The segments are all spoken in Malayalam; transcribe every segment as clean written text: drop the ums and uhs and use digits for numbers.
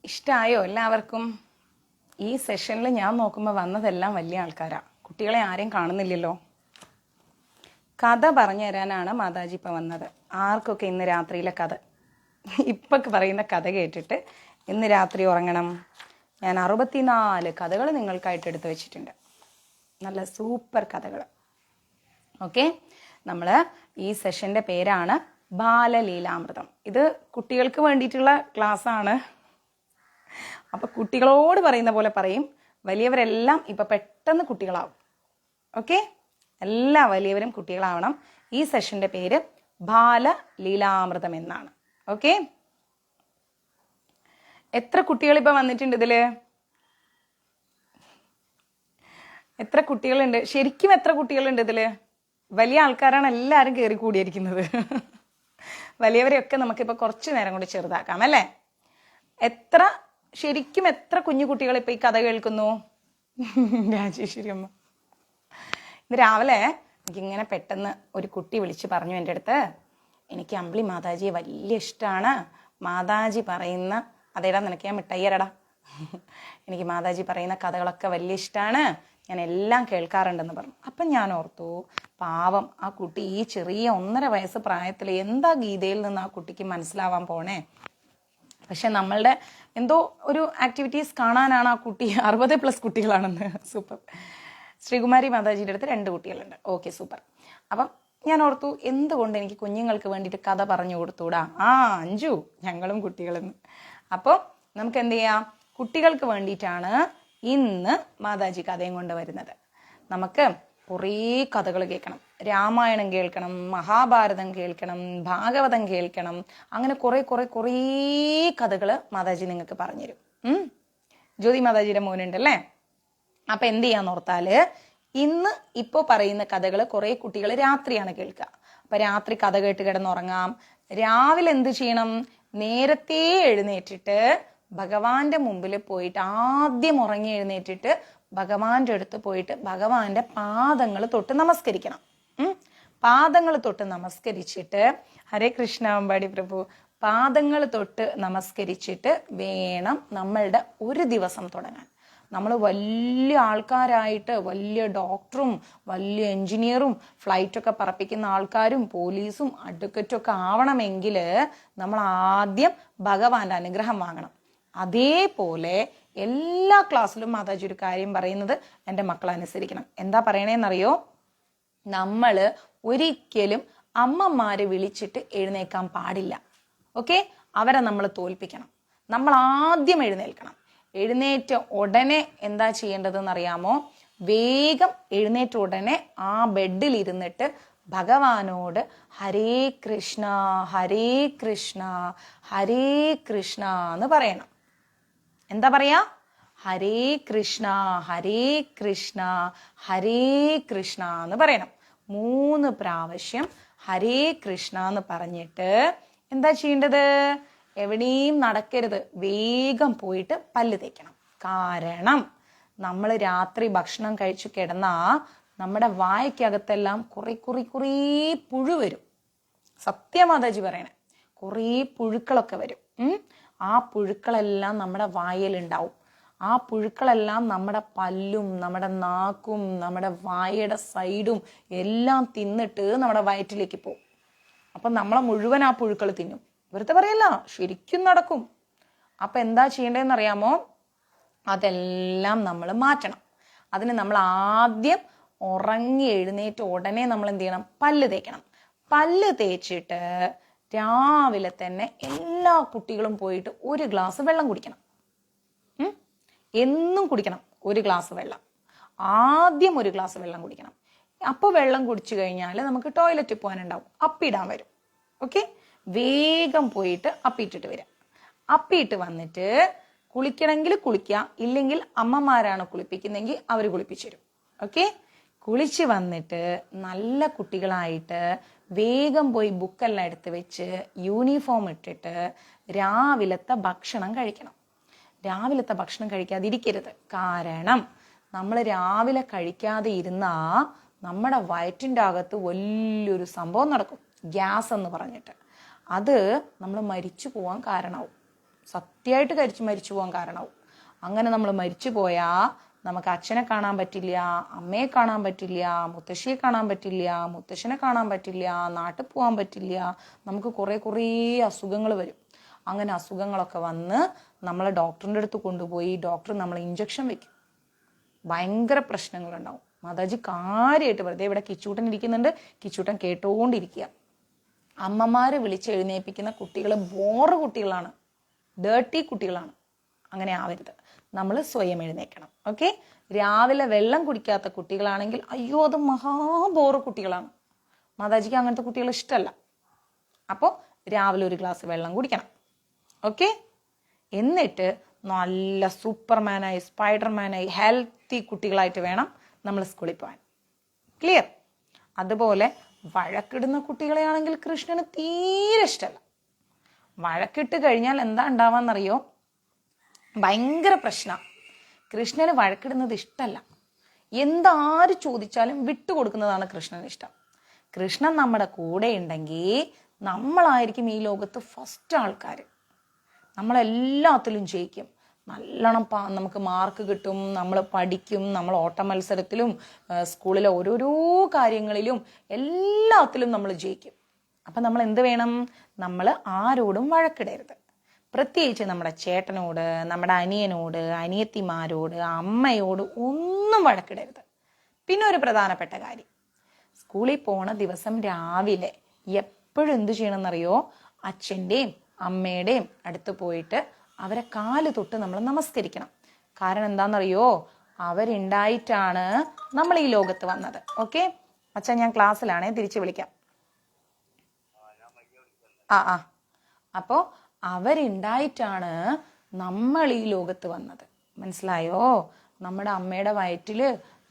ഇഷ്ടമായോ എല്ലാവർക്കും? ഈ സെഷനിൽ ഞാൻ നോക്കുമ്പോൾ വന്നതെല്ലാം വലിയ ആൾക്കാരാ. കുട്ടികളെ ആരെയും കാണുന്നില്ലല്ലോ. കഥ പറഞ്ഞു തരാനാണ് മാതാജി ഇപ്പം വന്നത്. ആർക്കൊക്കെ ഇന്ന് രാത്രിയിലെ കഥ ഇപ്പം പറയുന്ന കഥ കേട്ടിട്ട് ഇന്ന് രാത്രി ഉറങ്ങണം? ഞാൻ 64 കഥകൾ നിങ്ങൾക്കായിട്ട് എടുത്തു വെച്ചിട്ടുണ്ട്. നല്ല സൂപ്പർ കഥകൾ. ഓക്കെ, നമ്മൾ ഈ സെഷൻ്റെ പേരാണ് ബാലലീലാമൃതം. ഇത് കുട്ടികൾക്ക് വേണ്ടിയിട്ടുള്ള ക്ലാസ്സാണ്. അപ്പം കുട്ടികളോട് പറയുന്ന പോലെ പറയും. വലിയവരെല്ലാം ഇപ്പം പെട്ടെന്ന് കുട്ടികളാവും. ഓക്കെ, എല്ലാ വലിയവരും കുട്ടികളാവണം. ഈ സെഷൻ്റെ പേര് ബാലലീലാമൃതം എന്നാണ്. ഓക്കെ, എത്ര കുട്ടികൾ ഇപ്പം വന്നിട്ടുണ്ട് ഇതില്? എത്ര കുട്ടികളുണ്ട്? ശരിക്കും എത്ര കുട്ടികളുണ്ട് ഇതില്? വലിയ ആൾക്കാരാണ് എല്ലാവരും കയറി കൂടിയിരിക്കുന്നത്. വലിയവരെയൊക്കെ നമുക്കിപ്പോൾ കുറച്ച് നേരം കൊണ്ട് ചെറുതാക്കാം അല്ലേ? ശരിക്കും എത്ര കുഞ്ഞു കുട്ടികൾ ഇപ്പം ഈ കഥ കേൾക്കുന്നു? രാജേശ്വരി അമ്മ. ഇന്ന് രാവിലെ എനിക്കിങ്ങനെ പെട്ടെന്ന് ഒരു കുട്ടി വിളിച്ച് പറഞ്ഞു എൻ്റെ അടുത്ത്, എനിക്ക് അമ്പിളി മാതാജിയെ വലിയ ഇഷ്ടമാണ്. മാതാജി പറയുന്ന അതേടാ നിനക്ക് ഞാൻ മിഠായിയരടാ, എനിക്ക് മാതാജി പറയുന്ന കഥകളൊക്കെ വലിയ ഇഷ്ടമാണ്, ഞാൻ എല്ലാം കേൾക്കാറുണ്ടെന്ന് പറഞ്ഞു. അപ്പം ഞാൻ ഓർത്തു, പാവം ആ കുട്ടി ഈ ചെറിയ 1.5 വയസ്സ് പ്രായത്തിൽ എന്താ ഗീതയിൽ നിന്ന് ആ കുട്ടിക്ക് മനസ്സിലാവാൻ പോണേ. പക്ഷെ നമ്മളുടെ എന്തോ ഒരു ആക്ടിവിറ്റീസ് കാണാനാണ് ആ കുട്ടി. 60+ കുട്ടികളാണെന്ന്. സൂപ്പർ. ശ്രീകുമാരി മാതാജിയുടെ അടുത്ത് 2 കുട്ടികളുണ്ട്. Okay, super. അപ്പം ഞാൻ ഓർത്തു, എന്തുകൊണ്ട് എനിക്ക് കുഞ്ഞുങ്ങൾക്ക് വേണ്ടിയിട്ട് കഥ പറഞ്ഞു കൊടുത്തൂടാ? അഞ്ജു, ഞങ്ങളും കുട്ടികളെന്ന്. അപ്പോൾ നമുക്ക് എന്ത് ചെയ്യാം? കുട്ടികൾക്ക് വേണ്ടിയിട്ടാണ് ഇന്ന് മാതാജി കഥയും കൊണ്ട് വരുന്നത്. നമുക്ക് കുറേ കഥകൾ കേൾക്കണം. രാമായണം കേൾക്കണം, മഹാഭാരതം കേൾക്കണം, ഭാഗവതം കേൾക്കണം. അങ്ങനെ കുറേ കഥകൾ മാതാജി നിങ്ങൾക്ക് പറഞ്ഞുതരും. ജ്യോതി മാതാജിയുടെ മോനുണ്ടല്ലേ. അപ്പം എന്ത് ചെയ്യാന്ന് ഓർത്താല്, ഇന്ന് ഇപ്പോൾ പറയുന്ന കഥകൾ കുറേ കുട്ടികൾ രാത്രിയാണ് കേൾക്കുക. അപ്പം രാത്രി കഥ കേട്ട് കിടന്നുറങ്ങാം. രാവിലെ എന്ത് ചെയ്യണം? നേരത്തെ എഴുന്നേറ്റിട്ട് ഭഗവാന്റെ മുമ്പിൽ പോയിട്ട് ആദ്യം ഉറങ്ങി എഴുന്നേറ്റിട്ട് ഭഗവാന്റെ അടുത്ത് പോയിട്ട് ഭഗവാന്റെ പാദങ്ങൾ തൊട്ട് നമസ്കരിക്കണം. പാദങ്ങൾ തൊട്ട് നമസ്കരിച്ചിട്ട്, ഹരേ കൃഷ്ണ അമ്പാടി പ്രഭു, പാദങ്ങൾ തൊട്ട് നമസ്കരിച്ചിട്ട് വേണം നമ്മളുടെ ഒരു ദിവസം തുടങ്ങാൻ. നമ്മൾ വലിയ ആൾക്കാരായിട്ട് വലിയ ഡോക്ടറും വലിയ എൻജിനീയറും ഫ്ലൈറ്റൊക്കെ പറപ്പിക്കുന്ന ആൾക്കാരും പോലീസും അഡ്വക്കറ്റും ഒക്കെ ആവണമെങ്കിൽ നമ്മൾ ആദ്യം ഭഗവാന്റെ അനുഗ്രഹം വാങ്ങണം. അതേപോലെ എല്ലാ ക്ലാസ്സിലും മാതാജി ഒരു കാര്യം പറയുന്നത്, എൻ്റെ മക്കൾ അനുസരിക്കണം. എന്താ പറയണേന്നറിയോ? നമ്മൾ ഒരിക്കലും അമ്മമാരെ വിളിച്ചിട്ട് എഴുന്നേക്കാൻ പാടില്ല. ഓക്കെ, അവരെ നമ്മൾ തോൽപ്പിക്കണം. നമ്മൾ ആദ്യം എഴുന്നേൽക്കണം. എഴുന്നേറ്റ ഉടനെ എന്താ ചെയ്യേണ്ടതെന്ന് അറിയാമോ? വേഗം എഴുന്നേറ്റ ഉടനെ ആ ബെഡിൽ ഇരുന്നിട്ട് ഭഗവാനോട് ഹരേ കൃഷ്ണ ഹരേ കൃഷ്ണ ഹരേ കൃഷ്ണ എന്ന് പറയണം. എന്താ പറയാ? ഹരേ കൃഷ്ണ ഹരേ കൃഷ്ണ ഹരേ കൃഷ്ണ എന്ന് പറയണം. 3 പ്രാവശ്യം ഹരേ കൃഷ്ണ എന്ന് പറഞ്ഞിട്ട് എന്താ ചെയ്യേണ്ടത്? എവിടെയും നടക്കരുത്, വേഗം പോയിട്ട് പല്ല് തേക്കണം. കാരണം നമ്മൾ രാത്രി ഭക്ഷണം കഴിച്ചു കിടന്നാ നമ്മുടെ വായ്ക്കകത്തെല്ലാം കുറേ പുഴു വരും. സത്യമാതാജി പറയണേ, കുറേ പുഴുക്കളൊക്കെ വരും. ആ പുഴുക്കളെല്ലാം നമ്മുടെ വായിലുണ്ടാവും. ആ പുഴുക്കളെല്ലാം നമ്മുടെ പല്ലും നമ്മുടെ നാക്കും നമ്മുടെ വായയുടെ സൈഡും എല്ലാം തിന്നിട്ട് നമ്മുടെ വയറ്റിലേക്ക് പോകും. അപ്പം നമ്മളെ മുഴുവൻ ആ പുഴുക്കൾ തിന്നും. വെറുതെ പറയല്ല, ശരിക്കും നടക്കും. അപ്പം എന്താ ചെയ്യേണ്ടതെന്ന് അറിയാമോ? അതെല്ലാം നമ്മൾ മാറ്റണം. അതിന് നമ്മൾ ആദ്യം ഉറങ്ങി എഴുന്നേറ്റ് ഉടനെ നമ്മൾ എന്ത് ചെയ്യണം? പല്ല് തേക്കണം. പല്ല് തേച്ചിട്ട് രാവിലെ തന്നെ എല്ലാ കുട്ടികളും പോയിട്ട് 1 ഗ്ലാസ് വെള്ളം കുടിക്കണം. എന്നും കുടിക്കണം 1 ഗ്ലാസ് വെള്ളം. ആദ്യം 1 ഗ്ലാസ് വെള്ളം കുടിക്കണം. അപ്പോൾ വെള്ളം കുടിച്ചു കഴിഞ്ഞാൽ നമുക്ക് ടോയ്ലറ്റിൽ പോകാനുണ്ടാവും, അപ്പിടാൻ വരും. ഓക്കെ, വേഗം പോയിട്ട് അപ്പിയിട്ടിട്ട് വരാം. അപ്പിയിട്ട് വന്നിട്ട് കുളിക്കണമെങ്കിൽ കുളിക്കുക, ഇല്ലെങ്കിൽ അമ്മമാരാണ് കുളിപ്പിക്കുന്നെങ്കിൽ അവർ കുളിപ്പിച്ചു തരും. ഓക്കെ, കുളിച്ച് വന്നിട്ട് നല്ല കുട്ടികളായിട്ട് വേഗം പോയി ബുക്കെല്ലാം എടുത്ത് വെച്ച് യൂണിഫോം ഇട്ടിട്ട് രാവിലത്തെ ഭക്ഷണം കഴിക്കണം. രാവിലത്തെ ഭക്ഷണം കഴിക്കാതിരിക്കരുത്. കാരണം നമ്മൾ രാവിലെ കഴിക്കാതെ ഇരുന്നാൽ നമ്മുടെ വയറ്റിൻ്റെ അകത്ത് വലിയൊരു സംഭവം നടക്കും, ഗ്യാസ് എന്ന് പറഞ്ഞിട്ട്. അത് നമ്മൾ മരിച്ചു പോവാൻ കാരണമാവും. സത്യമായിട്ട് മരിച്ചു പോകാൻ കാരണമാവും. അങ്ങനെ നമ്മൾ മരിച്ചു പോയാൽ നമുക്ക് അച്ഛനെ കാണാൻ പറ്റില്ല, അമ്മയെ കാണാൻ പറ്റില്ല, മുത്തശ്ശിയെ കാണാൻ പറ്റില്ല, മുത്തശ്ശനെ കാണാൻ പറ്റില്ല, നാട്ടിൽ പോകാൻ പറ്റില്ല. നമുക്ക് കുറേ അസുഖങ്ങൾ വരും. അങ്ങനെ അസുഖങ്ങളൊക്കെ വന്ന് നമ്മളെ ഡോക്ടറിൻ്റെ അടുത്ത് കൊണ്ടുപോയി ഡോക്ടർ നമ്മളെ ഇഞ്ചക്ഷൻ വെക്കും. ഭയങ്കര പ്രശ്നങ്ങളുണ്ടാവും. മാതാജി കാര്യമായിട്ട് വെറുതെ ഇവിടെ കിച്ചൂട്ടൻ ഇരിക്കുന്നുണ്ട്, കിച്ചൂട്ടൻ കേട്ടോണ്ടിരിക്കുക. അമ്മമാര് വിളിച്ചെഴുന്നേൽപ്പിക്കുന്ന കുട്ടികൾ ബോറ് കുട്ടികളാണ്, ഡേർട്ടി കുട്ടികളാണ്. അങ്ങനെ ആവരുത്. നമ്മൾ സ്വയം എഴുന്നേൽക്കണം. ഓക്കെ. രാവിലെ വെള്ളം കുടിക്കാത്ത കുട്ടികളാണെങ്കിൽ അയ്യോ അത് മഹാബോറ് കുട്ടികളാണ്. മാതാജിക്ക് അങ്ങനത്തെ കുട്ടികൾ ഇഷ്ടമല്ല. അപ്പോൾ രാവിലെ ഒരു ഗ്ലാസ് വെള്ളം കുടിക്കണം. ഓക്കെ. എന്നിട്ട് നല്ല സൂപ്പർമാനായി സ്പൈഡർമാനായി ഹെൽത്തി കുട്ടികളായിട്ട് വേണം നമ്മൾ സ്കൂളിൽ പോകാൻ. ക്ലിയർ? അതുപോലെ വഴക്കിടുന്ന കുട്ടികളെയാണെങ്കിൽ കൃഷ്ണന് തീരെ ഇഷ്ടമല്ല. വഴക്കിട്ട് കഴിഞ്ഞാൽ എന്താ ഉണ്ടാവാന്നറിയോ? ഭയങ്കര പ്രശ്നം. കൃഷ്ണന് വഴക്കിടുന്നത് ഇഷ്ടമല്ല. എന്താര് ചോദിച്ചാലും വിട്ടുകൊടുക്കുന്നതാണ് കൃഷ്ണന് ഇഷ്ടം. കൃഷ്ണൻ നമ്മുടെ കൂടെ ഉണ്ടെങ്കിൽ നമ്മളായിരിക്കും ഈ ലോകത്ത് ഫസ്റ്റ് ആൾക്കാർ. നമ്മളെല്ലാത്തിലും ജയിക്കും. നല്ലോണം നമുക്ക് മാർക്ക് കിട്ടും, നമ്മൾ പഠിക്കും, നമ്മൾ ഓട്ട മത്സരത്തിലും സ്കൂളിലെ ഓരോരോ കാര്യങ്ങളിലും എല്ലാത്തിലും നമ്മൾ ജയിക്കും. അപ്പം നമ്മൾ എന്ത് വേണം? നമ്മൾ ആരോടും വഴക്കിടരുത്. പ്രത്യേകിച്ച് നമ്മുടെ ചേട്ടനോട്, നമ്മുടെ അനിയനോട്, അനിയത്തിമാരോട്, അമ്മയോട് ഒന്നും വഴക്കിടരുത്. പിന്നെ ഒരു പ്രധാനപ്പെട്ട കാര്യം, സ്കൂളിൽ പോണ ദിവസം രാവിലെ എപ്പോഴും എന്ത് ചെയ്യണമെന്നറിയോ? അച്ഛൻ്റെയും അമ്മയുടെയും അടുത്ത് പോയിട്ട് അവരെ കാല് തൊട്ട് നമ്മൾ നമസ്കരിക്കണം. കാരണം എന്താണെന്നറിയോ? അവരുണ്ടായിട്ടാണ് നമ്മൾ ഈ ലോകത്ത് വന്നത്. ഓക്കെ. അച്ഛൻ ഞാൻ ക്ലാസ്സിലാണേ, തിരിച്ചു വിളിക്കാം. അപ്പോൾ അവരുണ്ടായിട്ടാണ് നമ്മൾ ഈ ലോകത്ത് വന്നത്. മനസ്സിലായോ? നമ്മുടെ അമ്മയുടെ വയറ്റിൽ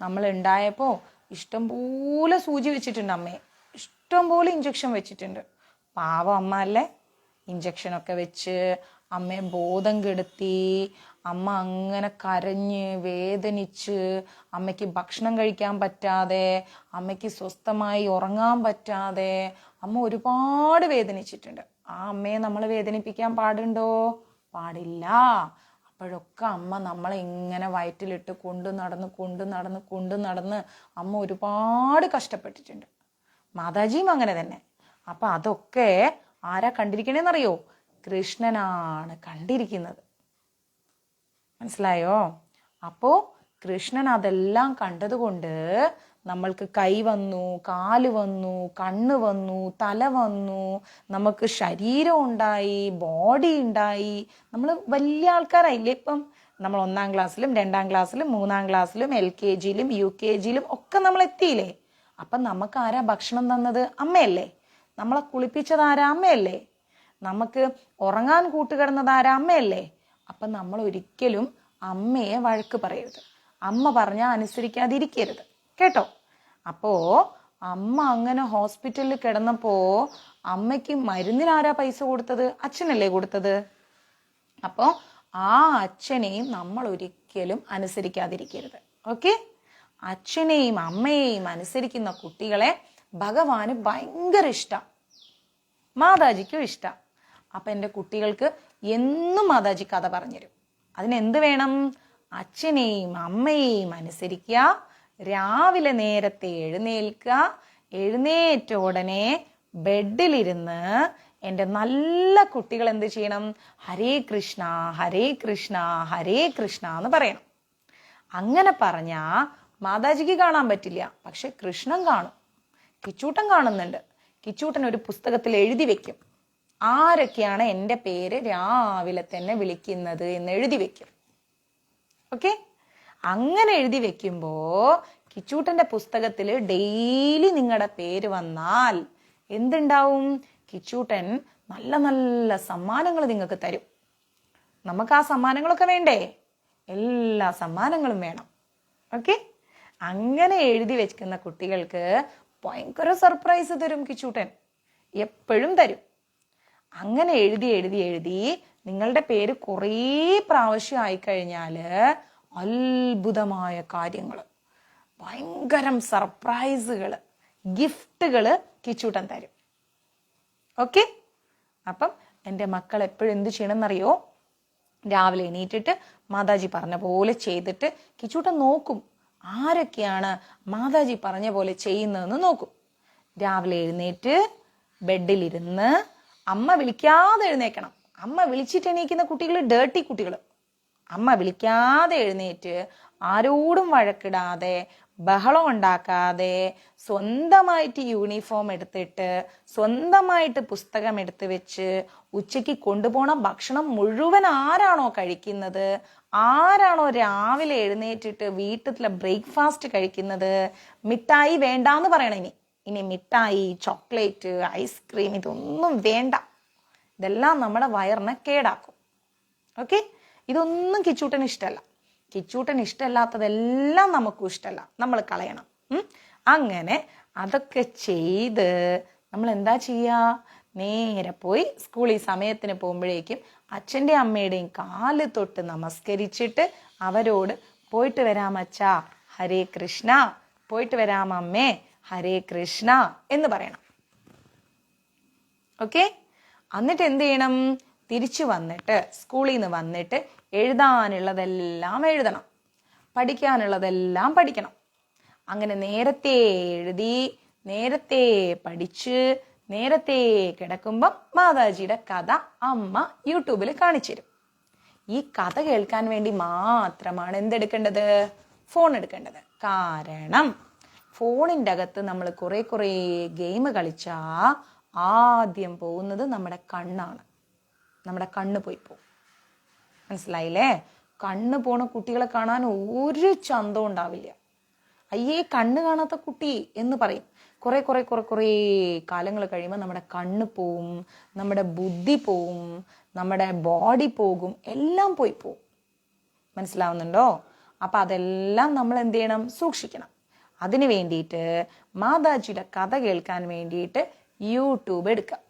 നമ്മൾ ഉണ്ടായപ്പോൾ ഇഷ്ടംപോലെ സൂചി വെച്ചിട്ടുണ്ട് അമ്മയെ, ഇഷ്ടംപോലെ ഇഞ്ചക്ഷൻ വെച്ചിട്ടുണ്ട്. പാവം അമ്മ അല്ലേ? ഇഞ്ചക്ഷനൊക്കെ വെച്ച് അമ്മയെ ബോധം കെടുത്തി. അമ്മ അങ്ങനെ കരഞ്ഞ് വേദനിച്ച്, അമ്മയ്ക്ക് ഭക്ഷണം കഴിക്കാൻ പറ്റാതെ, അമ്മയ്ക്ക് സ്വസ്ഥമായി ഉറങ്ങാൻ പറ്റാതെ അമ്മ ഒരുപാട് വേദനിച്ചിട്ടുണ്ട്. ആ അമ്മയെ നമ്മൾ വേദനിപ്പിക്കാൻ പാടുണ്ടോ? പാടില്ല. അപ്പോഴൊക്കെ അമ്മ നമ്മളെ ഇങ്ങനെ വയറ്റിലിട്ട് കൊണ്ടു നടന്ന് അമ്മ ഒരുപാട് കഷ്ടപ്പെട്ടിട്ടുണ്ട്. മാതാജിയും അങ്ങനെ തന്നെ. അപ്പൊ അതൊക്കെ ആരാ കണ്ടിരിക്കണേന്നറിയോ? കൃഷ്ണനാണ് കണ്ടിരിക്കുന്നത്. മനസ്സിലായോ? അപ്പോ കൃഷ്ണൻ അതെല്ലാം കണ്ടതുകൊണ്ട് നമ്മൾക്ക് കൈ വന്നു, കാല് വന്നു, കണ്ണ് വന്നു, തല വന്നു, നമുക്ക് ശരീരം ഉണ്ടായി, ബോഡി ഉണ്ടായി. നമ്മൾ വലിയ ആൾക്കാരായില്ലേ ഇപ്പം? നമ്മൾ 1-ാം ക്ലാസ്സിലും 2-ാം ക്ലാസ്സിലും 3-ാം ക്ലാസ്സിലും LKGയിലും UKGയിലും ഒക്കെ നമ്മൾ എത്തിയില്ലേ? അപ്പം നമുക്ക് ആരാ ഭക്ഷണം തന്നത്? അമ്മയല്ലേ. നമ്മളെ കുളിപ്പിച്ചത് ആരാ? അമ്മയല്ലേ. നമുക്ക് ഉറങ്ങാൻ കൂട്ടുകിടന്നത് ആരാ? അമ്മയല്ലേ. അപ്പം നമ്മൾ ഒരിക്കലും അമ്മയെ വഴക്ക് പറയരുത്. അമ്മ പറഞ്ഞാൽ അനുസരിക്കാതിരിക്കരുത് കേട്ടോ. അപ്പോ അമ്മ അങ്ങനെ ഹോസ്പിറ്റലിൽ കിടന്നപ്പോ അമ്മയ്ക്ക് മരുന്നിനാരാ പൈസ കൊടുത്തത്? അച്ഛനല്ലേ കൊടുത്തത്. അപ്പോ ആ അച്ഛനെയും നമ്മൾ ഒരിക്കലും അനുസരിക്കാതിരിക്കരുത്. ഓക്കെ. അച്ഛനെയും അമ്മയെയും അനുസരിക്കുന്ന കുട്ടികളെ ഭഗവാന് ഭയങ്കര ഇഷ്ടം, മാതാജിക്കും ഇഷ്ടം. അപ്പൊ എൻ്റെ കുട്ടികൾക്ക് എന്നും മാതാജി കഥ പറഞ്ഞുതരും. അതിനെന്ത് വേണം? അച്ഛനെയും അമ്മയെയും അനുസരിക്കുക, രാവിലെ നേരത്തെ എഴുന്നേൽക്കുക, എഴുന്നേറ്റ ഉടനെ ബെഡിലിരുന്ന് എൻ്റെ നല്ല കുട്ടികൾ എന്ത് ചെയ്യണം? ഹരേ കൃഷ്ണ ഹരേ കൃഷ്ണ ഹരേ കൃഷ്ണ എന്ന് പറയണം. അങ്ങനെ പറഞ്ഞാ മാതാജിക്ക് കാണാൻ പറ്റില്ല, പക്ഷെ കൃഷ്ണൻ കാണും. കിച്ചൂട്ടൻ കാണുന്നുണ്ട്. കിച്ചൂട്ടൻ ഒരു പുസ്തകത്തിൽ എഴുതി വെക്കും, ആരൊക്കെയാണ് എൻ്റെ പേര് രാവിലെ തന്നെ വിളിക്കുന്നത് എന്ന് എഴുതി വെക്കും. ഓക്കെ. അങ്ങനെ എഴുതി വെക്കുമ്പോ കിച്ചൂട്ടന്റെ പുസ്തകത്തിൽ ഡെയിലി നിങ്ങളുടെ പേര് വന്നാൽ എന്തുണ്ടാവും? കിച്ചൂട്ടൻ നല്ല നല്ല സമ്മാനങ്ങൾ നിങ്ങൾക്ക് തരും. നമുക്ക് ആ സമ്മാനങ്ങളൊക്കെ വേണ്ടേ? എല്ലാ സമ്മാനങ്ങളും വേണം. ഓക്കെ. അങ്ങനെ എഴുതി വെക്കുന്ന കുട്ടികൾക്ക് ഭയങ്കര സർപ്രൈസ് തരും കിച്ചൂട്ടൻ, എപ്പോഴും തരും. അങ്ങനെ എഴുതി എഴുതി എഴുതി നിങ്ങളുടെ പേര് കുറേ പ്രാവശ്യം ആയിക്കഴിഞ്ഞാല് അത്ഭുതമായ കാര്യങ്ങൾ, ഭയങ്കരം സർപ്രൈസുകൾ, ഗിഫ്റ്റുകൾ കിച്ചൂട്ടൻ തരും. ഓക്കെ. അപ്പം എൻ്റെ മക്കൾ എപ്പോഴും എന്ത് ചെയ്യണമെന്നറിയോ? രാവിലെ എണീറ്റിട്ട് മാതാജി പറഞ്ഞ പോലെ ചെയ്തിട്ട് കിച്ചൂട്ടൻ നോക്കും ആരൊക്കെയാണ് മാതാജി പറഞ്ഞ പോലെ ചെയ്യുന്നതെന്ന് നോക്കും. രാവിലെ എഴുന്നേറ്റ് ബെഡിലിരുന്ന് അമ്മ വിളിക്കാതെ എഴുന്നേക്കണം. അമ്മ വിളിച്ചിട്ട് എണീക്കുന്ന കുട്ടികൾ ഡേർട്ടി കുട്ടികൾ. അമ്മ വിളിക്കാതെ എഴുന്നേറ്റ് ആരോടും വഴക്കിടാതെ ബഹളം ഉണ്ടാക്കാതെ സ്വന്തമായിട്ട് യൂണിഫോം എടുത്തിട്ട് സ്വന്തമായിട്ട് പുസ്തകം എടുത്ത് വെച്ച് ഉച്ചയ്ക്ക് കൊണ്ടുപോണ ഭക്ഷണം മുഴുവൻ ആരാണോ കഴിക്കുന്നത്, ആരാണോ രാവിലെ എഴുന്നേറ്റിട്ട് വീട്ടിലെ ബ്രേക്ക്ഫാസ്റ്റ് കഴിക്കുന്നത്, മിഠായി വേണ്ടാന്ന് പറയണം. ഇനി മിഠായി, ചോക്ലേറ്റ്, ഐസ്ക്രീം ഇതൊന്നും വേണ്ട. ഇതെല്ലാം നമ്മുടെ വയറിനെ കേടാക്കും. ഓക്കെ, ഇതൊന്നും കിച്ചൂട്ടന് ഇഷ്ടമല്ല. കിച്ചൂട്ടന് ഇഷ്ടമല്ലാത്തതെല്ലാം നമുക്കും ഇഷ്ടമല്ല, നമ്മൾ കളയണം. അങ്ങനെ അതൊക്കെ ചെയ്ത് നമ്മൾ എന്താ ചെയ്യുക? നേരെ പോയി സ്കൂളിൽ സമയത്തിന് പോകുമ്പോഴേക്കും അച്ഛൻ്റെ അമ്മയുടെയും കാല് തൊട്ട് നമസ്കരിച്ചിട്ട് അവരോട് പോയിട്ട് വരാം അച്ഛാ, ഹരേ കൃഷ്ണ, പോയിട്ട് വരാം അമ്മേ, ഹരേ കൃഷ്ണ എന്ന് പറയണം. ഓക്കെ, എന്നിട്ട് എന്ത് ചെയ്യണം? തിരിച്ചു വന്നിട്ട് സ്കൂളിൽ നിന്ന് വന്നിട്ട് എഴുതാനുള്ളതെല്ലാം എഴുതണം, പഠിക്കാനുള്ളതെല്ലാം പഠിക്കണം. അങ്ങനെ നേരത്തെ എഴുതി നേരത്തെ പഠിച്ച് നേരത്തെ കിടക്കുമ്പം മാതാജിയുടെ കഥ അമ്മ യൂട്യൂബിൽ കാണിച്ചു തരും. ഈ കഥ കേൾക്കാൻ വേണ്ടി മാത്രമാണ് എന്തെടുക്കേണ്ടത്? ഫോൺ എടുക്കേണ്ടത്. കാരണം ഫോണിൻ്റെ അകത്ത് നമ്മൾ കുറേ ഗെയിം കളിച്ചാൽ ആദ്യം പോകുന്നത് നമ്മുടെ കണ്ണാണ്. നമ്മുടെ കണ്ണ് പോയി പോകും. മനസ്സിലായില്ലേ? കണ്ണ് പോണ കുട്ടികളെ കാണാൻ ഒരു ചന്തവും ഉണ്ടാവില്ല. അയ്യേ കണ്ണ് കാണാത്ത കുട്ടി എന്ന് പറയും. കുറേ കാലങ്ങൾ കഴിയുമ്പോൾ നമ്മുടെ കണ്ണ് പോവും, നമ്മുടെ ബുദ്ധി പോവും, നമ്മുടെ ബോഡി പോകും, എല്ലാം പോയി പോവും. മനസ്സിലാവുന്നുണ്ടോ? അപ്പം അതെല്ലാം നമ്മൾ എന്ത് ചെയ്യണം? സൂക്ഷിക്കണം. അതിന് വേണ്ടിയിട്ട് മാതാജിയുടെ കഥ കേൾക്കാൻ വേണ്ടിയിട്ട് യൂട്യൂബ് എടുക്കാം.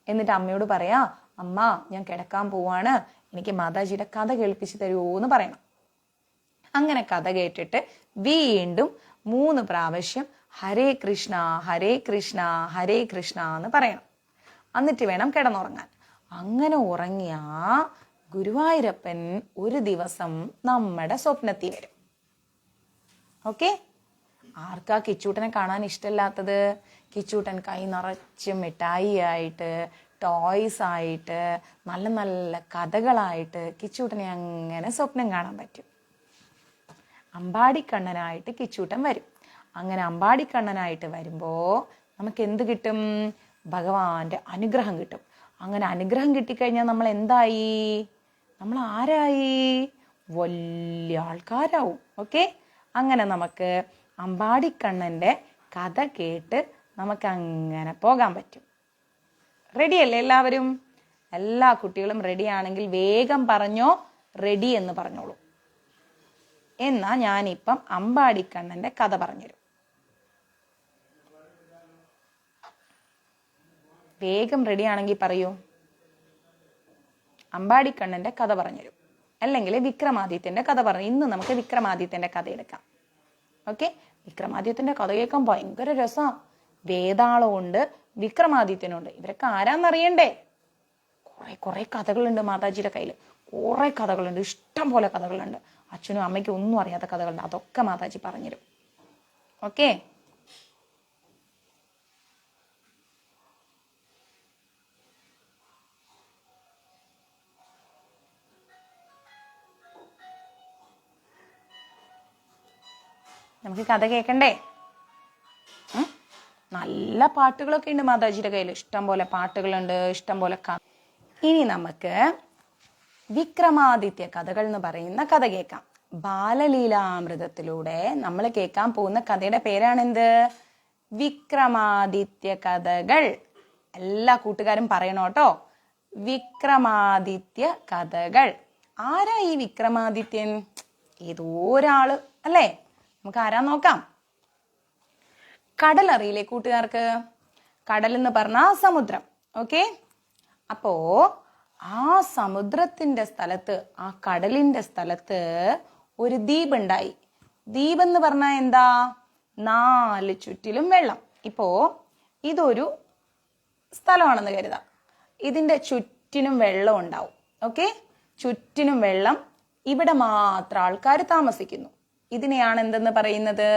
എന്നിട്ട് അമ്മയോട് പറയാ, അമ്മ ഞാൻ കിടക്കാൻ പോവാണ്, എനിക്ക് മാതാജിയുടെ കഥ കേൾപ്പിച്ച് തരുമോ എന്ന് പറയണം. അങ്ങനെ കഥ കേട്ടിട്ട് വീണ്ടും 3 പ്രാവശ്യം ഹരേ കൃഷ്ണ ഹരേ കൃഷ്ണ ഹരേ കൃഷ്ണ എന്ന് പറയണം. എന്നിട്ട് വേണം കിടന്നുറങ്ങാൻ. അങ്ങനെ ഉറങ്ങിയ ഗുരുവായൂരപ്പൻ ഒരു ദിവസം നമ്മുടെ സ്വപ്നത്തിൽ വരും. ഓക്കെ, ആർക്കാ കിച്ചൂട്ടനെ കാണാൻ ഇഷ്ടമില്ലാത്തത്? കിച്ചൂട്ടൻ കൈ നിറച്ച് മിഠായി ആയിട്ട്, ടോയ്സ് ആയിട്ട്, നല്ല നല്ല കഥകളായിട്ട് കിച്ചൂട്ടനെ അങ്ങനെ സ്വപ്നം കാണാൻ പറ്റും. അമ്പാടിക്കണ്ണനായിട്ട് കിച്ചൂട്ടൻ വരും. അങ്ങനെ അമ്പാടിക്കണ്ണനായിട്ട് വരുമ്പോൾ നമുക്ക് എന്ത് കിട്ടും? ഭഗവാന്റെ അനുഗ്രഹം കിട്ടും. അങ്ങനെ അനുഗ്രഹം കിട്ടിക്കഴിഞ്ഞാൽ നമ്മൾ എന്തായി? നമ്മൾ ആരായി? വലിയ ആൾക്കാരാവും. ഓക്കെ, അങ്ങനെ നമുക്ക് അമ്പാടിക്കണ്ണൻ്റെ കഥ കേട്ട് നമുക്ക് അങ്ങനെ പോകാൻ പറ്റും. റെഡിയല്ലേ എല്ലാവരും? എല്ലാ കുട്ടികളും റെഡിയാണെങ്കിൽ വേഗം പറഞ്ഞോ, റെഡി എന്ന് പറഞ്ഞോളൂ. എന്നാ ഞാനിപ്പം അമ്പാടിക്കണ്ണൻ്റെ കഥ പറഞ്ഞുതരും. വേഗം റെഡിയാണെങ്കിൽ പറയൂ. അമ്പാടിക്കണ്ണൻ്റെ കഥ പറഞ്ഞുതരും, അല്ലെങ്കിൽ വിക്രമാദിത്യൻ്റെ കഥ പറഞ്ഞു. ഇന്ന് നമുക്ക് വിക്രമാദിത്യൻ്റെ കഥ എടുക്കാം. ഓക്കെ, വിക്രമാദിത്യൻ്റെ കഥ കേൾക്കാൻ ഭയങ്കര രസമാണ്. വേതാളമുണ്ട്, വിക്രമാദിത്യനുണ്ട്. ഇവരൊക്കെ ആരാന്നറിയണ്ടേ? കുറെ കഥകളുണ്ട് മാതാജിയുടെ കയ്യിൽ. കുറെ കഥകളുണ്ട്, ഇഷ്ടം പോലെ കഥകളുണ്ട്. അച്ഛനും അമ്മയ്ക്കും ഒന്നും അറിയാത്ത കഥകളുണ്ട്. അതൊക്കെ മാതാജി പറഞ്ഞുതരും. ഓക്കെ, നമുക്ക് കഥ കേൾക്കണ്ടേ? നല്ല പാട്ടുകളൊക്കെ ഉണ്ട് മാതാജിയുടെ കയ്യിൽ. ഇഷ്ടം പോലെ പാട്ടുകളുണ്ട്, ഇഷ്ടം പോലെ കഥ. ഇനി നമുക്ക് വിക്രമാദിത്യ കഥകൾ എന്ന് പറയുന്ന കഥ കേൾക്കാം. ബാലലീലാമൃതത്തിലൂടെ നമ്മൾ കേൾക്കാൻ പോകുന്ന കഥയുടെ പേരാണെന്ത്? വിക്രമാദിത്യ കഥകൾ. എല്ലാ കൂട്ടുകാരും പറയണോട്ടോ, വിക്രമാദിത്യ കഥകൾ. ആരാ ഈ വിക്രമാദിത്യൻ? ഏതോ ഒരാള് അല്ലേ? നമുക്ക് ആരാ നോക്കാം. കടൽ അറിയില്ലേ കൂട്ടുകാർക്ക്? കടൽ എന്ന് പറഞ്ഞാൽ സമുദ്രം. ഓക്കെ, അപ്പോ ആ സമുദ്രത്തിന്റെ സ്ഥലത്ത്, ആ കടലിന്റെ സ്ഥലത്ത് ഒരു ദ്വീപ് ഉണ്ടായി. ദ്വീപ് എന്ന് പറഞ്ഞാൽ എന്താ? 4 ചുറ്റിലും വെള്ളം. ഇപ്പോ ഇതൊരു സ്ഥലമാണെന്ന് കരുതാം. ഇതിന്റെ ചുറ്റിനും വെള്ളം ഉണ്ടാവും. ഓക്കെ, ചുറ്റിനും വെള്ളം, ഇവിടെ മാത്രം ആൾക്കാർ താമസിക്കുന്നു. ഇതിനെയാണ് എന്തെന്ന് പറയുന്നത്?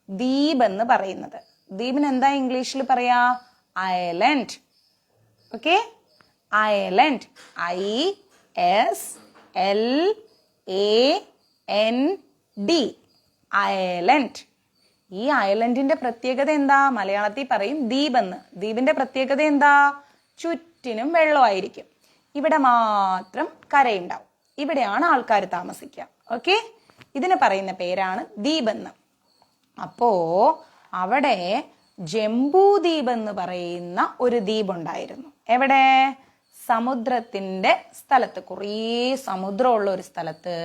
ദ്വീപ് എന്ന് പറയുന്നത്. ദ്വീപിന് എന്താ ഇംഗ്ലീഷിൽ പറയാ? Island. Okay, island. ISLAND, island. ഈ ഐലൻഡിന്റെ പ്രത്യേകത എന്താ? മലയാളത്തിൽ പറയും ദ്വീപ് എന്ന്. ദ്വീപിന്റെ പ്രത്യേകത എന്താ? ചുറ്റിനും വെള്ളമായിരിക്കും, ഇവിടെ മാത്രം കരയുണ്ടാവും, ഇവിടെയാണ് ആൾക്കാർ താമസിക്കുക. ഓക്കെ, ഇതിന് പറയുന്ന പേരാണ് ദ്വീപ് എന്ന്. അപ്പോ അവിടെ ജംബൂദ്വീപ് എന്ന് പറയുന്ന ഒരു ദ്വീപ് ഉണ്ടായിരുന്നു. എവിടെ? സമുദ്രത്തിന്റെ സ്ഥലത്ത്, കുറേ സമുദ്രമുള്ള ഒരു സ്ഥലത്ത്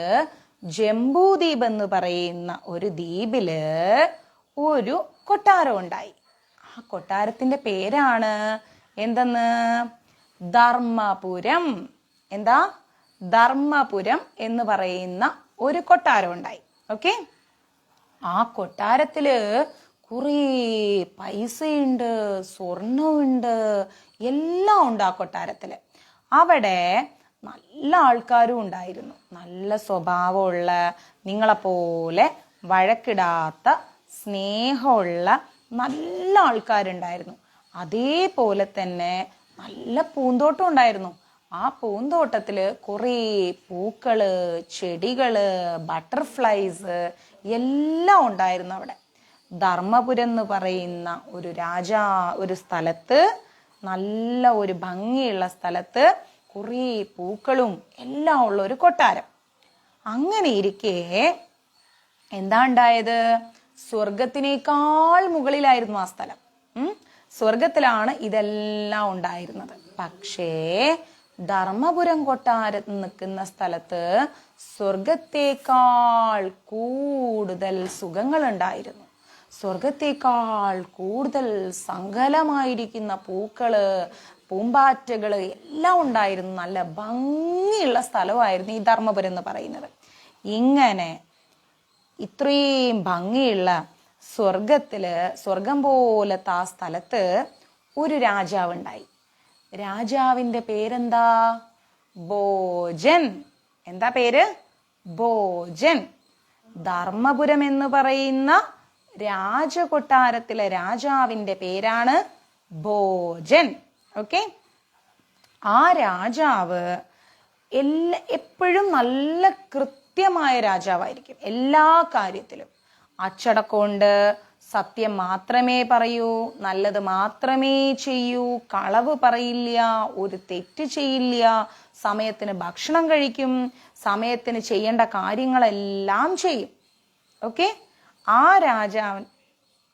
ജംബൂദ്വീപ് എന്ന് പറയുന്ന ഒരു ദ്വീപില് ഒരു കൊട്ടാരം ഉണ്ടായി. ആ കൊട്ടാരത്തിന്റെ പേരാണ് എന്തെന്ന്? ധർമ്മപുരം. എന്താ? ധർമ്മപുരം എന്ന് പറയുന്ന ഒരു കൊട്ടാരം ഉണ്ടായി. ഓക്കെ, ആ കൊട്ടാരത്തില് കുറേ പൈസയുണ്ട്, സ്വർണമുണ്ട്, എല്ലാം ഉണ്ട് ആ കൊട്ടാരത്തില്. അവിടെ നല്ല ആൾക്കാരും ഉണ്ടായിരുന്നു, നല്ല സ്വഭാവമുള്ള, നിങ്ങളെപ്പോലെ വഴക്കിടാത്ത, സ്നേഹമുള്ള നല്ല ആൾക്കാരുണ്ടായിരുന്നു. അതേപോലെ തന്നെ നല്ല പൂന്തോട്ടം ഉണ്ടായിരുന്നു. ആ പൂന്തോട്ടത്തില് കുറേ പൂക്കള്, ചെടികള്, ബട്ടർഫ്ലൈസ് എല്ലാം ഉണ്ടായിരുന്നു അവിടെ. ധർമ്മപുരം എന്ന് പറയുന്ന ഒരു സ്ഥലത്ത്, നല്ല ഒരു ഭംഗിയുള്ള സ്ഥലത്ത്, കുറേ പൂക്കളും എല്ലാം ഉള്ള ഒരു കൊട്ടാരം. അങ്ങനെ ഇരിക്കെ എന്താ ഉണ്ടായത്? സ്വർഗത്തിനേക്കാൾ മുകളിലായിരുന്നു ആ സ്ഥലം. സ്വർഗത്തിലാണ് ഇതെല്ലാം ഉണ്ടായിരുന്നത്. പക്ഷേ ധർമ്മപുരം കൊട്ടാരം നിൽക്കുന്ന സ്ഥലത്ത് സ്വർഗത്തേക്കാൾ കൂടുതൽ സുഖങ്ങൾ ഉണ്ടായിരുന്നു. സ്വർഗത്തേക്കാൾ കൂടുതൽ സങ്കലമായിരിക്കുന്ന പൂക്കള്, പൂമ്പാറ്റകള് എല്ലാം ഉണ്ടായിരുന്നു. നല്ല ഭംഗിയുള്ള സ്ഥലമായിരുന്നു ഈ ധർമ്മപുരം എന്ന് പറയുന്നത്. ഇങ്ങനെ ഇത്രയും ഭംഗിയുള്ള സ്വർഗം പോലത്തെ ആ സ്ഥലത്ത് ഒരു രാജാവുണ്ടായി. രാജാവിന്റെ പേരെന്താ? ഭോജൻ. എന്താ പേര്? ഭോജൻ. ധർമ്മപുരം എന്ന് പറയുന്ന രാജകൊട്ടാരത്തിലെ രാജാവിന്റെ പേരാണ് ഭോജൻ. ഓക്കെ, ആ രാജാവ് എപ്പോഴും നല്ല കൃത്യമായ രാജാവായിരിക്കും. എല്ലാ കാര്യത്തിലും അച്ചടക്കമുണ്ട്, സത്യം മാത്രമേ പറയൂ, നല്ലത് മാത്രമേ ചെയ്യൂ, കളവ് പറയില്ല, ഒരു തെറ്റ് ചെയ്യില്ല, സമയത്തിന് ഭക്ഷണം കഴിക്കും, സമയത്തിന് ചെയ്യേണ്ട കാര്യങ്ങളെല്ലാം ചെയ്യും. ഓക്കെ, ആ രാജാവൻ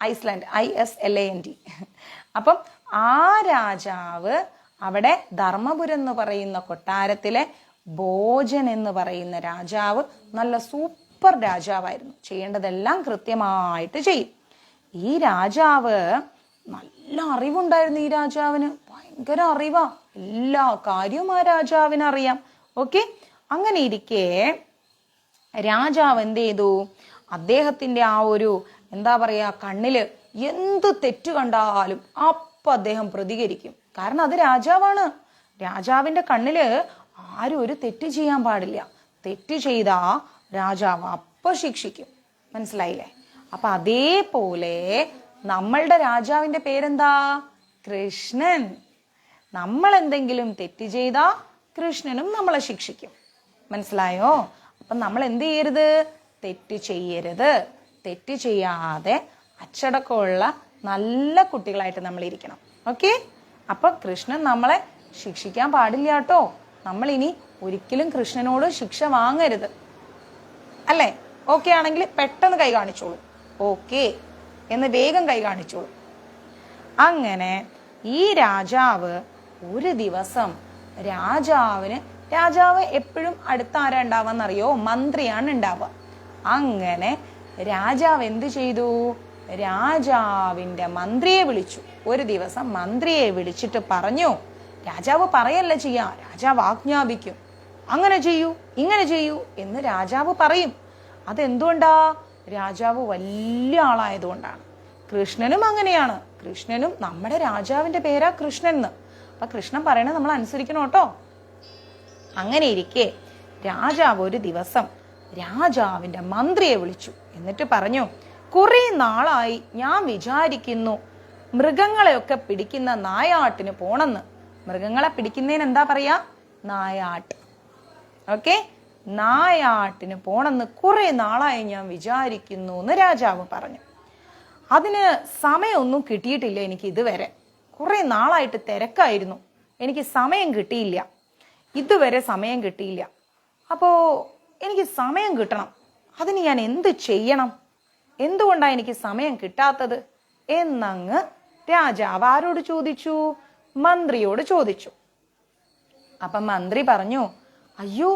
ഐസ്ലാൻഡ്, ISLAND. അപ്പം ആ രാജാവ് അവിടെ ധർമ്മപുരം എന്ന് പറയുന്ന കൊട്ടാരത്തിലെ ഭോജൻ എന്ന് പറയുന്ന രാജാവ് നല്ല സൂപ്പർ രാജാവായിരുന്നു. ചെയ്യേണ്ടതെല്ലാം കൃത്യമായിട്ട് ചെയ്യും. ഈ രാജാവ് നല്ല അറിവുണ്ടായിരുന്നു. ഈ രാജാവിന് ഭയങ്കര അറിവാ, എല്ലാ കാര്യവും ആ രാജാവിന് അറിയാം. ഓക്കെ, അങ്ങനെ ഇരിക്കെ രാജാവ് എന്ത് ചെയ്തു? അദ്ദേഹത്തിന്റെ ആ ഒരു എന്താ പറയാ, കണ്ണില് എന്ത് തെറ്റ് കണ്ടാലും അപ്പൊ അദ്ദേഹം പ്രതികരിക്കും. കാരണം അത് രാജാവാണ്. രാജാവിന്റെ കണ്ണില് ആരും ഒരു തെറ്റ് ചെയ്യാൻ പാടില്ല. തെറ്റ് ചെയ്താ രാജാവ് അപ്പൊ ശിക്ഷിക്കും. മനസ്സിലായില്ലേ? അപ്പൊ അതേപോലെ നമ്മളുടെ രാജാവിന്റെ പേരെന്താ? കൃഷ്ണൻ. നമ്മൾ എന്തെങ്കിലും തെറ്റ് ചെയ്താ കൃഷ്ണനും നമ്മളെ ശിക്ഷിക്കും. മനസ്സിലായോ? അപ്പൊ നമ്മൾ എന്ത് ചെയ്യരുത്? തെറ്റ് ചെയ്യരുത്. തെറ്റ് ചെയ്യാതെ അച്ചടക്കമുള്ള നല്ല കുട്ടികളായിട്ട് നമ്മൾ ഇരിക്കണം. ഓക്കെ, അപ്പൊ കൃഷ്ണൻ നമ്മളെ ശിക്ഷിക്കാൻ പാടില്ല കേട്ടോ. നമ്മൾ ഇനി ഒരിക്കലും കൃഷ്ണനോട് ശിക്ഷ വാങ്ങരുത്. അല്ലേ? ഓക്കെ ആണെങ്കിൽ പെട്ടെന്ന് കൈ കാണിച്ചോളൂ. ഓക്കെ എന്ന് വേഗം കൈ കാണിച്ചോളൂ. അങ്ങനെ ഈ രാജാവ് ഒരു ദിവസം രാജാവ് എപ്പോഴും അടുത്ത ആരാ ഉണ്ടാവാന്നറിയോ? മന്ത്രിയാണ് ഉണ്ടാവുക. അങ്ങനെ രാജാവ് എന്ത് ചെയ്തു? രാജാവിന്റെ മന്ത്രിയെ വിളിച്ചു. ഒരു ദിവസം മന്ത്രിയെ വിളിച്ചിട്ട് പറഞ്ഞു, രാജാവ് പറയല്ല ചെയ്യാ, രാജാവ് ആജ്ഞാപിക്കും. അങ്ങനെ ചെയ്യൂ, ഇങ്ങനെ ചെയ്യൂ എന്ന് രാജാവ് പറയും. അതെന്തുകൊണ്ടാ? രാജാവ് വലിയ ആളായതുകൊണ്ടാണ്. കൃഷ്ണനും അങ്ങനെയാണ്. കൃഷ്ണനും നമ്മുടെ രാജാവിന്റെ പേരാ, കൃഷ്ണൻ എന്ന്. അപ്പൊ കൃഷ്ണൻ പറയണത് നമ്മൾ അനുസരിക്കണം കേട്ടോ. അങ്ങനെ ഇരിക്കെ രാജാവ് ഒരു ദിവസം മന്ത്രിയെ വിളിച്ചു. ഒരു ദിവസം മന്ത്രിയെ വിളിച്ചിട്ട് പറഞ്ഞു, രാജാവ് പറയല്ല ചെയ്യാ, രാജാവ് ആജ്ഞാപിക്കും. അങ്ങനെ ചെയ്യൂ, ഇങ്ങനെ ചെയ്യൂ എന്ന് രാജാവ് പറയും. അതെന്തുകൊണ്ടാ? രാജാവ് വലിയ ആളായതുകൊണ്ടാണ്. കൃഷ്ണനും അങ്ങനെയാണ്. കൃഷ്ണനും നമ്മുടെ രാജാവിന്റെ പേരാ, കൃഷ്ണൻ എന്ന്. അപ്പൊ കൃഷ്ണൻ പറയണത് നമ്മൾ അനുസരിക്കണം കേട്ടോ. അങ്ങനെ രാജാവ് ഒരു ദിവസം രാജാവിന്റെ മന്ത്രിയെ വിളിച്ചു. എന്നിട്ട് പറഞ്ഞു, കുറെ നാളായി ഞാൻ വിചാരിക്കുന്നു മൃഗങ്ങളെയൊക്കെ പിടിക്കുന്ന നായാട്ടിന് പോണെന്ന്. മൃഗങ്ങളെ പിടിക്കുന്നതിന് എന്താ പറയാ? നായാട്ട്. ഓക്കെ, നായാട്ടിന് പോണെന്ന് കുറെ നാളായി ഞാൻ വിചാരിക്കുന്നു എന്ന് രാജാവ് പറഞ്ഞു. അതിന് സമയമൊന്നും കിട്ടിയിട്ടില്ല എനിക്ക് ഇതുവരെ. കുറെ നാളായിട്ട് തിരക്കായിരുന്നു, എനിക്ക് സമയം കിട്ടിയില്ല, ഇതുവരെ സമയം കിട്ടിയില്ല. അപ്പോ എനിക്ക് സമയം കിട്ടണം, അതിന് ഞാൻ എന്ത് ചെയ്യണം? എന്തുകൊണ്ടാണ് എനിക്ക് സമയം കിട്ടാത്തത് എന്നങ്ങ് രാജാവ് ആരോട് ചോദിച്ചു? മന്ത്രിയോട് ചോദിച്ചു. അപ്പൊ മന്ത്രി പറഞ്ഞു, അയ്യോ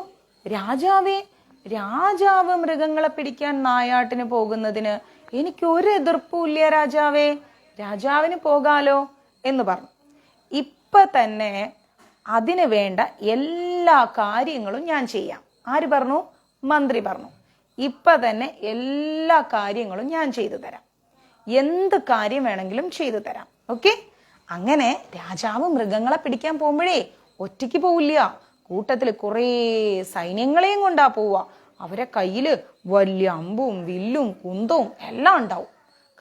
രാജാവേ, രാജാവ് മൃഗങ്ങളെ പിടിക്കാൻ നായാട്ടിന് പോകുന്നതിന് എനിക്ക് ഒരു എതിർപ്പുമില്ല രാജാവേ, രാജാവിന് പോകാലോ എന്ന് പറഞ്ഞു. ഇപ്പൊ തന്നെ അതിന് വേണ്ട എല്ലാ കാര്യങ്ങളും ഞാൻ ചെയ്യാം. ആര് പറഞ്ഞു? മന്ത്രി പറഞ്ഞു. ഇപ്പൊ തന്നെ എല്ലാ കാര്യങ്ങളും ഞാൻ ചെയ്തു തരാം, എന്ത് കാര്യം വേണമെങ്കിലും ചെയ്തു തരാം. ഓക്കെ, അങ്ങനെ രാജാവ് മൃഗങ്ങളെ പിടിക്കാൻ പോകുമ്പോഴേ ഒറ്റയ്ക്ക് പോവില്ല, കൂട്ടത്തില് കുറേ സൈന്യങ്ങളെയും കൊണ്ടാ പോവുക. അവരെ കയ്യില് വലിയ അമ്പും വില്ലും കുന്തവും എല്ലാം ഉണ്ടാവും.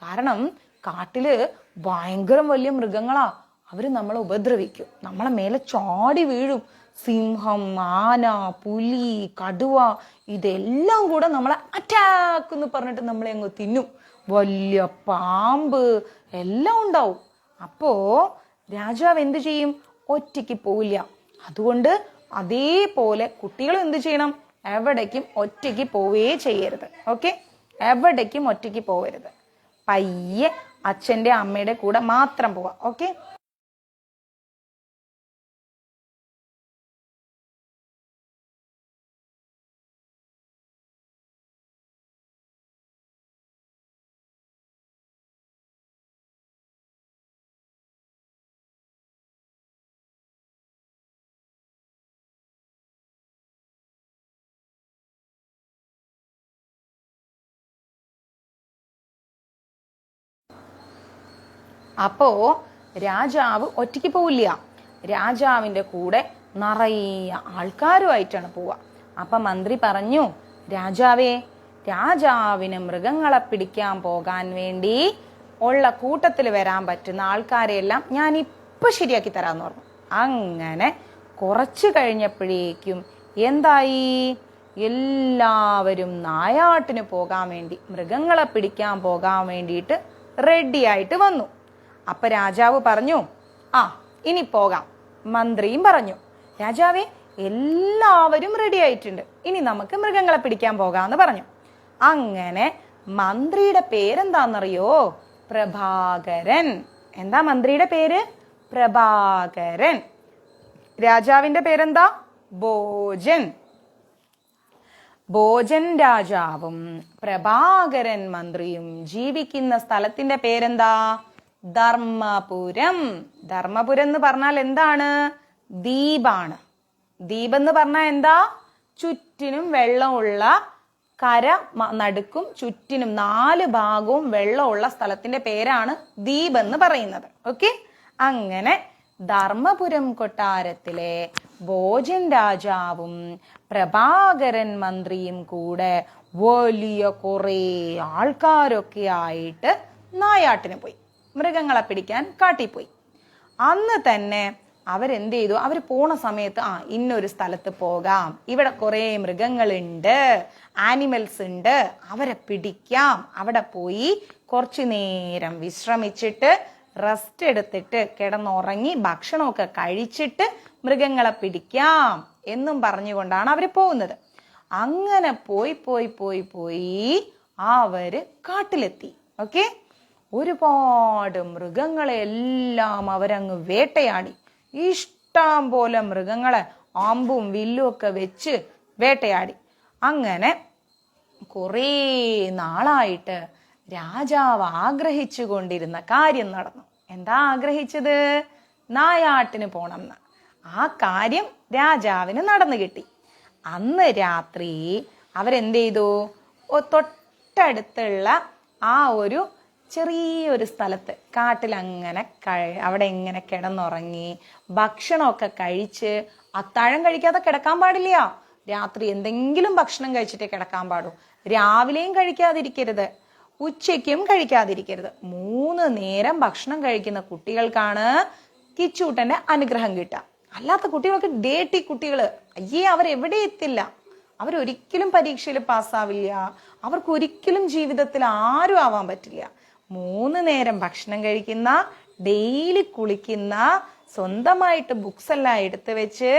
കാരണം കാട്ടില് ഭയങ്കര വലിയ മൃഗങ്ങളാ, അവര് നമ്മളെ ഉപദ്രവിക്കും, നമ്മളെ മേലെ ചാടി വീഴും. സിംഹം, ആന, പുലി, കടുവ ഇതെല്ലാം കൂടെ നമ്മളെ അറ്റാക്ക് എന്ന് പറഞ്ഞിട്ട് നമ്മളെ അങ്ങ് തിന്നും. വലിയ പാമ്പ് എല്ലാം ഉണ്ടാവും. അപ്പോ രാജാവ് എന്ത് ചെയ്യും? ഒറ്റയ്ക്ക് പോവില്ല. അതുകൊണ്ട് അതേപോലെ കുട്ടികളും എന്ത് ചെയ്യണം? എവിടേക്കും ഒറ്റയ്ക്ക് പോവേ ചെയ്യരുത്. ഓക്കെ, എവിടേക്കും ഒറ്റയ്ക്ക് പോവരുത്. പയ്യെ അച്ഛന്റെ അമ്മയുടെ കൂടെ മാത്രം പോവാ. ഓക്കെ, അപ്പോ രാജാവ് ഒറ്റയ്ക്ക് പോവില്ല, രാജാവിന്റെ കൂടെ നിറയെ ആൾക്കാരുമായിട്ടാണ് പോവുക. അപ്പൊ മന്ത്രി പറഞ്ഞു, രാജാവേ, രാജാവിന് മൃഗങ്ങളെ പിടിക്കാൻ പോകാൻ വേണ്ടി ഉള്ള കൂട്ടത്തിൽ വരാൻ പറ്റുന്ന ആൾക്കാരെയെല്ലാം ഞാൻ ഇപ്പൊ ശരിയാക്കി തരാന്ന് പറഞ്ഞു. അങ്ങനെ കുറച്ചു കഴിഞ്ഞപ്പോഴേക്കും എന്തായി? എല്ലാവരും നായാട്ടിന് പോകാൻ വേണ്ടി, മൃഗങ്ങളെ പിടിക്കാൻ പോകാൻ വേണ്ടിയിട്ട് റെഡി ആയിട്ട് വന്നു. അപ്പൊ രാജാവ് പറഞ്ഞു, ആ ഇനി പോകാം. മന്ത്രിയും പറഞ്ഞു, രാജാവേ, എല്ലാവരും റെഡി ആയിട്ടുണ്ട്, ഇനി നമുക്ക് മൃഗങ്ങളെ പിടിക്കാൻ പോകാന്ന് പറഞ്ഞു. അങ്ങനെ മന്ത്രിയുടെ പേരെന്താന്നറിയോ? പ്രഭാകരൻ. എന്താ മന്ത്രിയുടെ പേര്? പ്രഭാകരൻ. രാജാവിന്റെ പേരെന്താ? ഭോജൻ. ഭോജൻ രാജാവും പ്രഭാകരൻ മന്ത്രിയും ജീവിക്കുന്ന സ്ഥലത്തിന്റെ പേരെന്താ? ധർമ്മപുരം. ധർമ്മപുരം എന്ന് പറഞ്ഞാൽ എന്താണ്? ദ്വീപാണ്. ദ്വീപ് എന്ന് പറഞ്ഞാൽ എന്താ? ചുറ്റിനും വെള്ളമുള്ള, കര നടുക്കും ചുറ്റിനും 4 ഭാഗവും വെള്ളമുള്ള സ്ഥലത്തിന്റെ പേരാണ് ദ്വീപ് എന്ന് പറയുന്നത്. ഓക്കെ, അങ്ങനെ ധർമ്മപുരം കൊട്ടാരത്തിലെ ഭോജൻ രാജാവും പ്രഭാകരൻ മന്ത്രിയും കൂടെ വലിയ കുറേ ആൾക്കാരൊക്കെ ആയിട്ട് നായാട്ടിന് പോയി, മൃഗങ്ങളെ പിടിക്കാൻ കാട്ടിപ്പോയി. അന്ന് തന്നെ അവരെന്ത് ചെയ്തു? അവർ പോണ സമയത്ത് ഇന്നൊരു സ്ഥലത്ത് പോകാം, ഇവിടെ കുറെ മൃഗങ്ങളുണ്ട്, ആനിമൽസ് ഉണ്ട്, അവരെ പിടിക്കാം, അവിടെ പോയി കുറച്ചു നേരം വിശ്രമിച്ചിട്ട് റെസ്റ്റ് എടുത്തിട്ട് കിടന്നുറങ്ങി ഭക്ഷണമൊക്കെ കഴിച്ചിട്ട് മൃഗങ്ങളെ പിടിക്കാം എന്നും പറഞ്ഞുകൊണ്ടാണ് അവർ പോകുന്നത്. അങ്ങനെ പോയി പോയി പോയി പോയി അവര് കാട്ടിലെത്തി. ഓക്കെ, ഒരുപാട് മൃഗങ്ങളെ എല്ലാം അവരങ്ങ് വേട്ടയാടി. ഇഷ്ടം പോലെ മൃഗങ്ങളെ അമ്പും വില്ലും ഒക്കെ വെച്ച് വേട്ടയാടി. അങ്ങനെ കുറേ നാളായിട്ട് രാജാവ് ആഗ്രഹിച്ചു കൊണ്ടിരുന്ന കാര്യം നടന്നു. എന്താ ആഗ്രഹിച്ചത്? നായാട്ടിന് പോണമെന്ന്. ആ കാര്യം രാജാവിന് നടന്നു കിട്ടി. അന്ന് രാത്രി അവരെന്ത് ചെയ്തു? തൊട്ടടുത്തുള്ള ആ ഒരു ചെറിയൊരു സ്ഥലത്ത് കാട്ടിലങ്ങനെ അവിടെ ഇങ്ങനെ കിടന്നുറങ്ങി ഭക്ഷണമൊക്കെ കഴിച്ച്, അത്താഴം കഴിക്കാതെ കിടക്കാൻ പാടില്ല, രാത്രി എന്തെങ്കിലും ഭക്ഷണം കഴിച്ചിട്ടേ കിടക്കാൻ പാടൂ. രാവിലെയും കഴിക്കാതിരിക്കരുത്, ഉച്ചയ്ക്കും കഴിക്കാതിരിക്കരുത്. 3 നേരം ഭക്ഷണം കഴിക്കുന്ന കുട്ടികൾക്കാണ് കിച്ചൂട്ടന്റെ അനുഗ്രഹം കിട്ടുക. അല്ലാത്ത കുട്ടികൾക്ക് ഡേട്ടി കുട്ടികള്, അയ്യേ, അവരെവിടെ എത്തില്ല. അവരൊരിക്കലും പരീക്ഷയിൽ പാസ്സാവില്ല. അവർക്കൊരിക്കലും ജീവിതത്തിൽ ആരും ആവാൻ പറ്റില്ല. 3 നേരം ഭക്ഷണം കഴിക്കുന്ന, ഡെയിലി കുളിക്കുന്ന, സ്വന്തമായിട്ട് ബുക്സ് എല്ലാം എടുത്തു വെച്ച്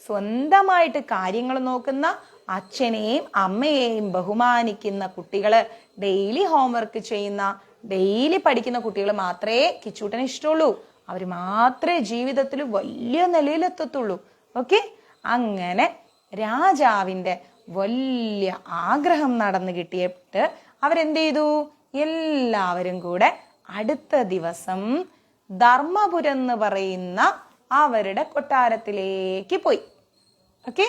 സ്വന്തമായിട്ട് കാര്യങ്ങൾ നോക്കുന്ന, അച്ഛനെയും അമ്മയെയും ബഹുമാനിക്കുന്ന കുട്ടികള്, ഡെയിലി ഹോംവർക്ക് ചെയ്യുന്ന, ഡെയിലി പഠിക്കുന്ന കുട്ടികൾ മാത്രമേ കിച്ചൂട്ടന് ഇഷ്ടമുള്ളൂ. അവർ മാത്രമേ ജീവിതത്തിൽ വലിയ നിലയിലെത്തത്തുള്ളൂ. ഓക്കെ, അങ്ങനെ രാജാവിന്റെ വലിയ ആഗ്രഹം നടന്നു കിട്ടിയിട്ട് അവരെന്ത് ചെയ്തു? എല്ലാവരും കൂടെ അടുത്ത ദിവസം ധർമ്മപുരം എന്ന് പറയുന്ന അവരുടെ കൊട്ടാരത്തിലേക്ക് പോയി. ഓക്കെ,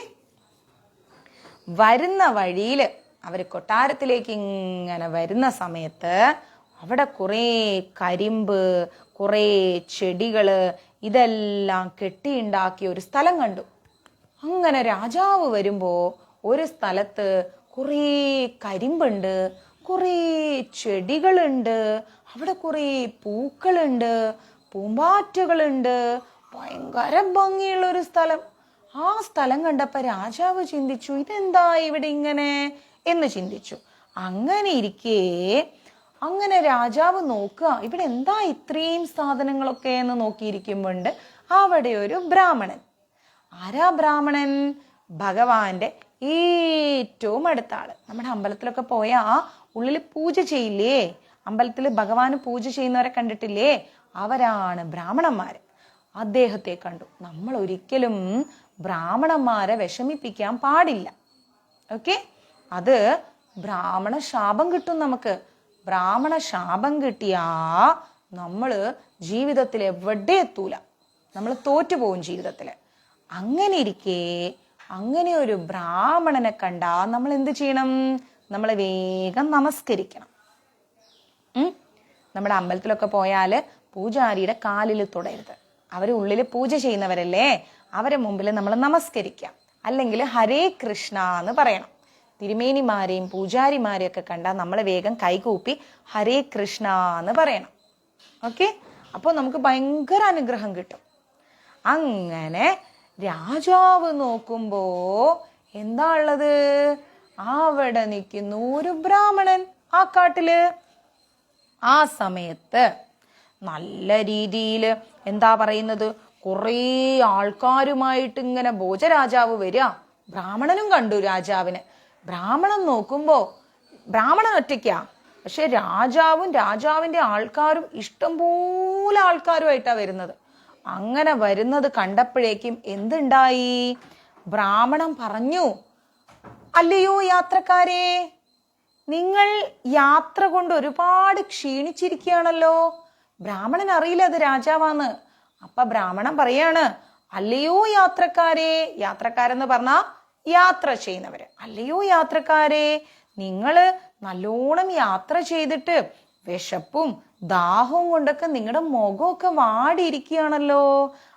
വരുന്ന വഴിയിൽ അവർ കൊട്ടാരത്തിലേക്ക് ഇങ്ങനെ വരുന്ന സമയത്ത് അവിടെ കുറേ കരിമ്പ്, കുറേ ചെടികള്, ഇതെല്ലാം കെട്ടിയുണ്ടാക്കിയ ഒരു സ്ഥലം കണ്ടു. അങ്ങനെ രാജാവ് വരുമ്പോ ഒരു സ്ഥലത്ത് കുറേ കരിമ്പുണ്ട്, കുറേ ചെടികളുണ്ട്, അവിടെ കുറേ പൂക്കളുണ്ട്, പൂമ്പാറ്റകളുണ്ട്, ഭയങ്കര ഭംഗിയുള്ള ഒരു സ്ഥലം. ആ സ്ഥലം കണ്ടപ്പോ രാജാവ് ചിന്തിച്ചു, ഇതെന്താ ഇവിടെ ഇങ്ങനെ എന്ന് ചിന്തിച്ചു. അങ്ങനെ ഇരിക്കേ അങ്ങനെ രാജാവ് നോക്കുക, ഇവിടെ എന്താ ഇത്രയും സാധനങ്ങളൊക്കെ എന്ന് നോക്കിയിരിക്കുമ്പോണ്ട് അവിടെ ഒരു ബ്രാഹ്മണൻ. ആരാ ബ്രാഹ്മണൻ? ഭഗവാന്റെ ഏറ്റവും അടുത്ത ആള്. നമ്മുടെ അമ്പലത്തിലൊക്കെ പോയാ ഉള്ളിൽ പൂജ ചെയ്യില്ലേ, അമ്പലത്തിൽ ഭഗവാന് പൂജ ചെയ്യുന്നവരെ കണ്ടിട്ടില്ലേ? അവരാണ് ബ്രാഹ്മണന്മാര്. അദ്ദേഹത്തെ കണ്ടു. നമ്മൾ ഒരിക്കലും ബ്രാഹ്മണന്മാരെ വിഷമിപ്പിക്കാൻ പാടില്ല. ഓക്കെ, അത് ബ്രാഹ്മണ ശാപം കിട്ടും നമുക്ക്. ബ്രാഹ്മണ ശാപം കിട്ടിയാ നമ്മള് ജീവിതത്തിൽ എവിടെ എത്തൂല, നമ്മൾ തോറ്റുപോകും ജീവിതത്തില്. അങ്ങനെ ഇരിക്കെ അങ്ങനെ ഒരു ബ്രാഹ്മണനെ കണ്ടാ നമ്മൾ എന്ത് ചെയ്യണം? നമ്മൾ വേഗം നമസ്കരിക്കണം. നമ്മുടെ അമ്പലത്തിലൊക്കെ പോയാല് പൂജാരിയുടെ കാലിൽ തൊടരുത്. അവര് ഉള്ളിൽ പൂജ ചെയ്യുന്നവരല്ലേ, അവരെ മുമ്പിൽ നമ്മൾ നമസ്കരിക്കാം. അല്ലെങ്കിൽ ഹരേ കൃഷ്ണ എന്ന് പറയണം. തിരുമേനിമാരെയും പൂജാരിമാരെയും ഒക്കെ കണ്ടാൽ നമ്മൾ വേഗം കൈകൂപ്പി ഹരേ കൃഷ്ണ എന്ന് പറയണം. ഓക്കെ, അപ്പോൾ നമുക്ക് ഭയങ്കര അനുഗ്രഹം കിട്ടും. അങ്ങനെ രാജാവ് നോക്കുമ്പോ എന്താ ഉള്ളത്? അവിടെ നിൽക്കുന്നു ഒരു ബ്രാഹ്മണൻ ആ കാട്ടില്. ആ സമയത്ത് നല്ല രീതിയിൽ എന്താ പറയുന്നത്, കുറേ ആൾക്കാരുമായിട്ട് ഇങ്ങനെ ഭോജരാജാവ് വരിക. ബ്രാഹ്മണനും കണ്ടു രാജാവിനെ. ബ്രാഹ്മണൻ നോക്കുമ്പോ ബ്രാഹ്മണൻ ഒറ്റയ്ക്കാ, പക്ഷെ രാജാവും രാജാവിന്റെ ആൾക്കാരും ഇഷ്ടംപോലെ ആൾക്കാരുമായിട്ടാ വരുന്നത്. അങ്ങനെ വരുന്നത് കണ്ടപ്പോഴേക്കും എന്തുണ്ടായി? ബ്രാഹ്മണൻ പറഞ്ഞു, അല്ലയോ യാത്രക്കാരെ, നിങ്ങൾ യാത്ര കൊണ്ട് ഒരുപാട് ക്ഷീണിച്ചിരിക്കുകയാണല്ലോ. ബ്രാഹ്മണൻ അറിയില്ല അത് രാജാവാന്ന്. അപ്പൊ ബ്രാഹ്മണൻ പറയാണ്, അല്ലയോ യാത്രക്കാരെ, യാത്രക്കാരെന്ന് പറഞ്ഞാ യാത്ര ചെയ്യുന്നവര്, അല്ലയോ യാത്രക്കാരെ, നിങ്ങള് നല്ലോണം യാത്ര ചെയ്തിട്ട് വിശപ്പും ദാഹവും കൊണ്ടൊക്കെ നിങ്ങളുടെ മുഖമൊക്കെ വാടിയിരിക്കുകയാണല്ലോ.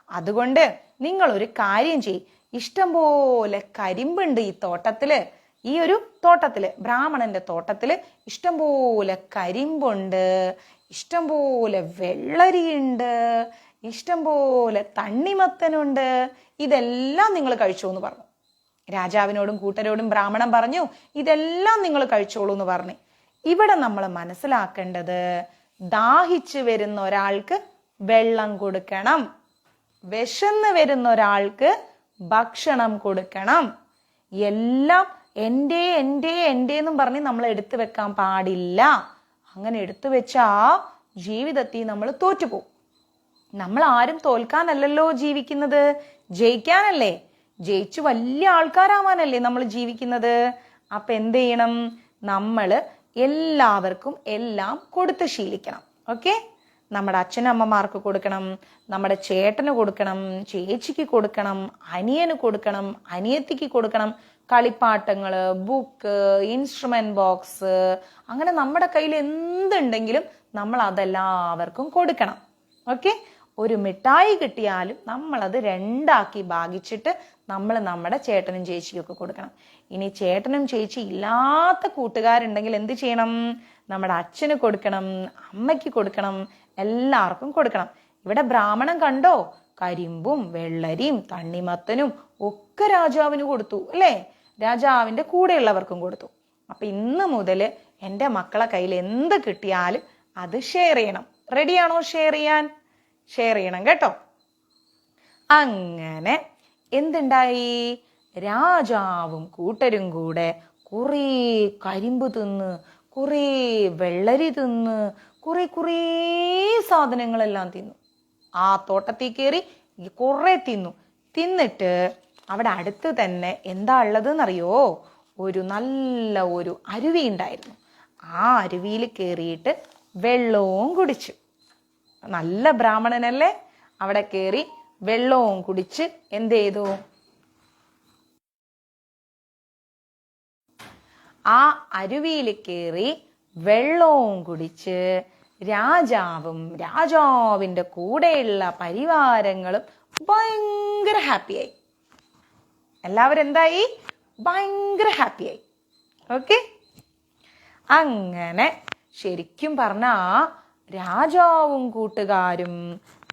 അതുകൊണ്ട് നിങ്ങൾ ഒരു കാര്യം ചെയ്യ്, ഇഷ്ടംപോലെ കരിമ്പുണ്ട് ഈ തോട്ടത്തില്. ഈ ഒരു തോട്ടത്തില്, ബ്രാഹ്മണന്റെ തോട്ടത്തില് ഇഷ്ടംപോലെ കരിമ്പുണ്ട്, ഇഷ്ടംപോലെ വെള്ളരിയുണ്ട്, ഇഷ്ടംപോലെ തണ്ണിമത്തനുണ്ട്. ഇതെല്ലാം നിങ്ങൾ കഴിച്ചോ എന്ന് പറഞ്ഞു. രാജാവിനോടും കൂട്ടരോടും ബ്രാഹ്മണൻ പറഞ്ഞു, ഇതെല്ലാം നിങ്ങൾ കഴിച്ചോളൂ എന്ന് പറഞ്ഞു. ഇവിടെ നമ്മൾ മനസ്സിലാക്കേണ്ടത്, ദാഹിച്ചു വരുന്ന ഒരാൾക്ക് വെള്ളം കൊടുക്കണം, വിശന്ന് വരുന്ന ഒരാൾക്ക് ഭക്ഷണം കൊടുക്കണം. എല്ലാം എൻ്റെ എൻ്റെ എൻ്റെ എന്നും പറഞ്ഞ് നമ്മൾ എടുത്തു വെക്കാൻ പാടില്ല. അങ്ങനെ എടുത്തു വെച്ചാ ജീവിതത്തിൽ നമ്മൾ തോറ്റുപോകും. നമ്മൾ ആരും തോൽക്കാനല്ലല്ലോ ജീവിക്കുന്നത്, ജയിക്കാനല്ലേ. ജയിച്ചു വലിയ ആൾക്കാരാവാനല്ലേ നമ്മൾ ജീവിക്കുന്നത്. അപ്പൊ എന്ത് ചെയ്യണം? നമ്മള് എല്ലാവർക്കും എല്ലാം കൊടുത്ത് ശീലിക്കണം. ഓക്കെ, നമ്മുടെ അച്ഛനമ്മമാർക്ക് കൊടുക്കണം, നമ്മുടെ ചേട്ടന് കൊടുക്കണം, ചേച്ചിക്ക് കൊടുക്കണം, അനിയന് കൊടുക്കണം, അനിയത്തിക്ക് കൊടുക്കണം. കളിപ്പാട്ടങ്ങള്, ബുക്ക്, ഇൻസ്ട്രുമെന്റ് ബോക്സ്, അങ്ങനെ നമ്മുടെ കയ്യിൽ എന്തുണ്ടെങ്കിലും നമ്മൾ അതെല്ലാവർക്കും കൊടുക്കണം. ഓക്കെ, ഒരു മിഠായി കിട്ടിയാലും നമ്മളത് 2 ആക്കി ഭാഗിച്ചിട്ട് നമ്മൾ നമ്മുടെ ചേട്ടനും ചേച്ചിയൊക്കെ കൊടുക്കണം. ഇനി ചേട്ടനും ചേച്ചി ഇല്ലാത്ത കൂട്ടുകാരുണ്ടെങ്കിൽ എന്ത് ചെയ്യണം? നമ്മുടെ അച്ഛന് കൊടുക്കണം, അമ്മയ്ക്ക് കൊടുക്കണം, എല്ലാവർക്കും കൊടുക്കണം. ഇവിടെ ബ്രാഹ്മണൻ കണ്ടോ, കരിമ്പും വെള്ളരിയും തണ്ണിമത്തനും ഒക്കെ രാജാവിന് കൊടുത്തു അല്ലേ? രാജാവിന്റെ കൂടെയുള്ളവർക്കും കൊടുത്തു. അപ്പൊ ഇന്ന് മുതൽ എൻ്റെ മക്കളെ കയ്യിൽ എന്ത് കിട്ടിയാലും അത് ഷെയർ ചെയ്യണം. റെഡിയാണോ ഷെയർ ചെയ്യാൻ? ഷെയർ ചെയ്യണം കേട്ടോ. അങ്ങനെ എന്തുണ്ടായി? രാജാവും കൂട്ടരും കൂടെ കുറേ കരിമ്പ് തിന്ന്, കുറേ വെള്ളരി തിന്ന്, കുറേ സാധനങ്ങളെല്ലാം തിന്നു. ആ തോട്ടത്തിൽ കയറി കുറെ തിന്നിട്ട് അവിടെ അടുത്ത് തന്നെ എന്താ ഉള്ളതെന്നറിയോ? നല്ല ഒരു അരുവി ഉണ്ടായിരുന്നു. ആ അരുവിയിൽ കയറിയിട്ട് വെള്ളവും കുടിച്ചു. നല്ല ബ്രാഹ്മണനല്ലേ? അവിടെ കയറി വെള്ളവും കുടിച്ച് എന്ത് ചെയ്തു? ആ അരുവിയിൽ കയറി വെള്ളവും കുടിച്ച് രാജാവും രാജാവിന്റെ കൂടെയുള്ള പരിവാരങ്ങളും ഭയങ്കര ഹാപ്പിയായി. എല്ലാവരും എന്തായി? ഭയങ്കര ഹാപ്പിയായി. ഓക്കെ. അങ്ങനെ ശരിക്കും പറഞ്ഞാ രാജാവും കൂട്ടുകാരും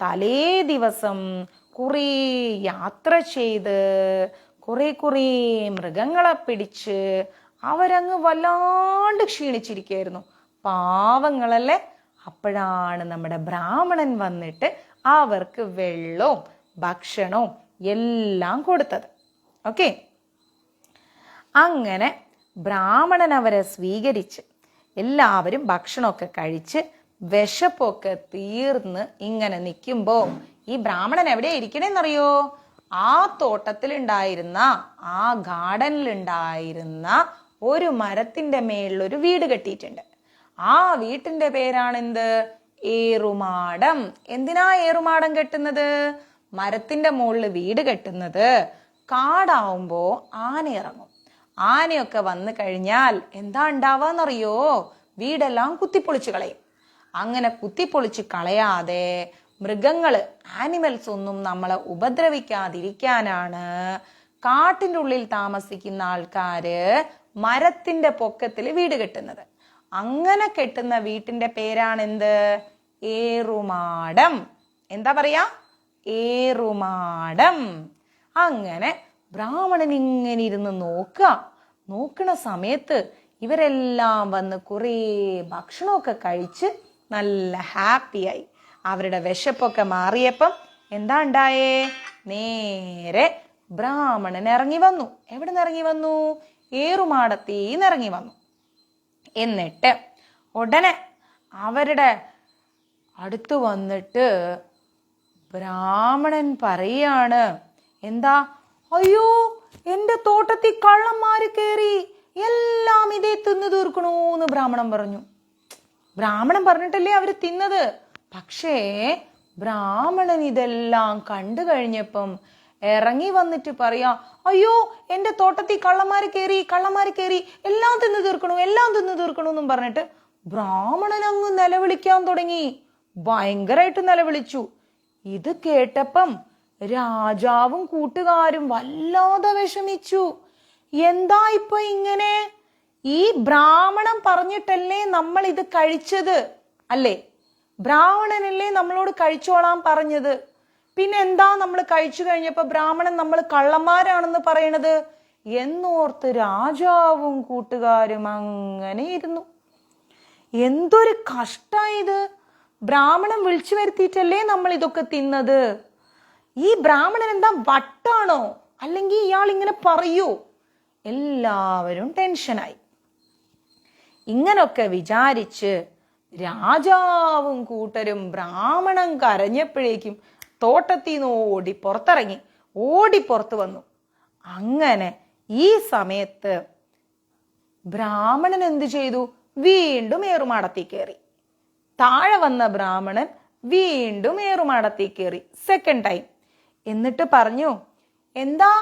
തലേ ദിവസം കുറേ യാത്ര ചെയ്ത് കുറേ മൃഗങ്ങളെ പിടിച്ച് അവരങ്ങ് വല്ലാണ്ട് ക്ഷീണിച്ചിരിക്കുകയായിരുന്നു. പാവങ്ങളല്ലേ? അപ്പോഴാണ് നമ്മുടെ ബ്രാഹ്മണൻ വന്നിട്ട് അവർക്ക് വെള്ളവും ഭക്ഷണവും എല്ലാം കൊടുത്തത്. ഓക്കെ. അങ്ങനെ ബ്രാഹ്മണൻ അവരെ സ്വീകരിച്ച് എല്ലാവരും ഭക്ഷണമൊക്കെ കഴിച്ച് വിശപ്പൊക്കെ തീർന്ന് ഇങ്ങനെ നിൽക്കുമ്പോ ഈ ബ്രാഹ്മണൻ എവിടെ ഇരിക്കണേന്നറിയോ? ആ തോട്ടത്തിലുണ്ടായിരുന്ന, ആ ഗാർഡനിലുണ്ടായിരുന്ന ഒരു മരത്തിന്റെ മേളിലൊരു വീട് കെട്ടിയിട്ടുണ്ട്. ആ വീട്ടിന്റെ പേരാണെന്ത്? ഏറുമാടം. എന്തിനാ ഏറുമാടം കെട്ടുന്നത്? മരത്തിന്റെ മുകളിൽ വീട് കെട്ടുന്നത് കാടാവുമ്പോ ആന ഇറങ്ങും. ആനയൊക്കെ വന്നു കഴിഞ്ഞാൽ എന്താ ഉണ്ടാവാന്നറിയോ? വീടെല്ലാം കുത്തിപ്പൊളിച്ച് കളയും. അങ്ങനെ കുത്തിപ്പൊളിച്ച് കളയാതെ മൃഗങ്ങള്, ആനിമൽസ് ഒന്നും നമ്മളെ ഉപദ്രവിക്കാതിരിക്കാനാണ് കാട്ടിൻ്റെ ഉള്ളിൽ താമസിക്കുന്ന ആൾക്കാര് മരത്തിന്റെ പൊക്കത്തിൽ വീട് കെട്ടുന്നത്. അങ്ങനെ കെട്ടുന്ന വീട്ടിന്റെ പേരാണെന്ത്? ഏറുമാടം. എന്താ പറയാ? ഏറുമാടം. അങ്ങനെ ബ്രാഹ്മണൻ ഇങ്ങനെ ഇരുന്ന് നോക്കണ സമയത്ത് ഇവരെല്ലാം വന്ന് കുറേ ഭക്ഷണമൊക്കെ കഴിച്ച് നല്ല ഹാപ്പിയായി. അവരുടെ വിശപ്പൊക്കെ മാറിയപ്പം എന്താ ഉണ്ടായേ? നേരെ ബ്രാഹ്മണൻ ഇറങ്ങി വന്നു. എവിടെ നിന്ന് ഇറങ്ങി വന്നു? ഏറുമാടത്തീന്ന് ഇറങ്ങി വന്നു. എന്നിട്ട് ഉടനെ അവരുടെ അടുത്ത് വന്നിട്ട് ബ്രാഹ്മണൻ പറയാണ്, എന്താ? അയ്യോ, എന്റെ തോട്ടത്തിൽ കള്ളന്മാര് കയറി എല്ലാം ഇതേ തിന്നു തീർക്കണോന്ന് ബ്രാഹ്മണൻ പറഞ്ഞു. ബ്രാഹ്മണൻ പറഞ്ഞിട്ടല്ലേ അവര് തിന്നത്. പക്ഷേ ബ്രാഹ്മണൻ ഇതെല്ലാം കണ്ടു കഴിഞ്ഞപ്പം ഇറങ്ങി വന്നിട്ട് പറയാ, അയ്യോ, എന്റെ തോട്ടത്തിൽ കള്ളന്മാര് കയറി എല്ലാം തിന്നു തീർക്കണു എന്നും പറഞ്ഞിട്ട് ബ്രാഹ്മണൻ അങ്ങ് നിലവിളിക്കാൻ തുടങ്ങി. ഭയങ്കരമായിട്ട് നിലവിളിച്ചു. ഇത് കേട്ടപ്പം രാജാവും കൂട്ടുകാരും വല്ലാതെ വിഷമിച്ചു. എന്താ ഇപ്പൊ ഇങ്ങനെ? ഈ ബ്രാഹ്മണൻ പറഞ്ഞിട്ടല്ലേ നമ്മൾ ഇത് കഴിച്ചത് അല്ലേ? ബ്രാഹ്മണനല്ലേ നമ്മളോട് കഴിച്ചോളാൻ പറഞ്ഞത്? പിന്നെ എന്താ നമ്മൾ കഴിച്ചു കഴിഞ്ഞപ്പോ ബ്രാഹ്മണൻ നമ്മൾ കള്ളന്മാരാണെന്ന് പറയണത് എന്നോർത്ത് രാജാവും കൂട്ടുകാരും അങ്ങനെ ഇരുന്നു. എന്തൊരു കഷ്ടായത്! ബ്രാഹ്മണൻ വിളിച്ചു വരുത്തിയിട്ടല്ലേ നമ്മൾ ഇതൊക്കെ തിന്നത്. ഈ ബ്രാഹ്മണൻ എന്താ വട്ടാണോ? അല്ലെങ്കിൽ ഇയാൾ ഇങ്ങനെ പറയൂ? എല്ലാവരും ടെൻഷനായി. ഇങ്ങനൊക്കെ വിചാരിച്ച് രാജാവും കൂട്ടരും ബ്രാഹ്മണൻ കരഞ്ഞപ്പോഴേക്കും തോട്ടത്തിൽ നിന്ന് ഓടി പുറത്തു വന്നു. അങ്ങനെ ഈ സമയത്ത് ബ്രാഹ്മണൻ എന്ത് ചെയ്തു? വീണ്ടും ഏറുമാടത്തിൽ കയറി. താഴെ വന്ന ബ്രാഹ്മണൻ വീണ്ടും ഏറുമാടത്തിൽ കയറി സെക്കൻഡ് ടൈം. എന്നിട്ട് പറഞ്ഞു, എന്താ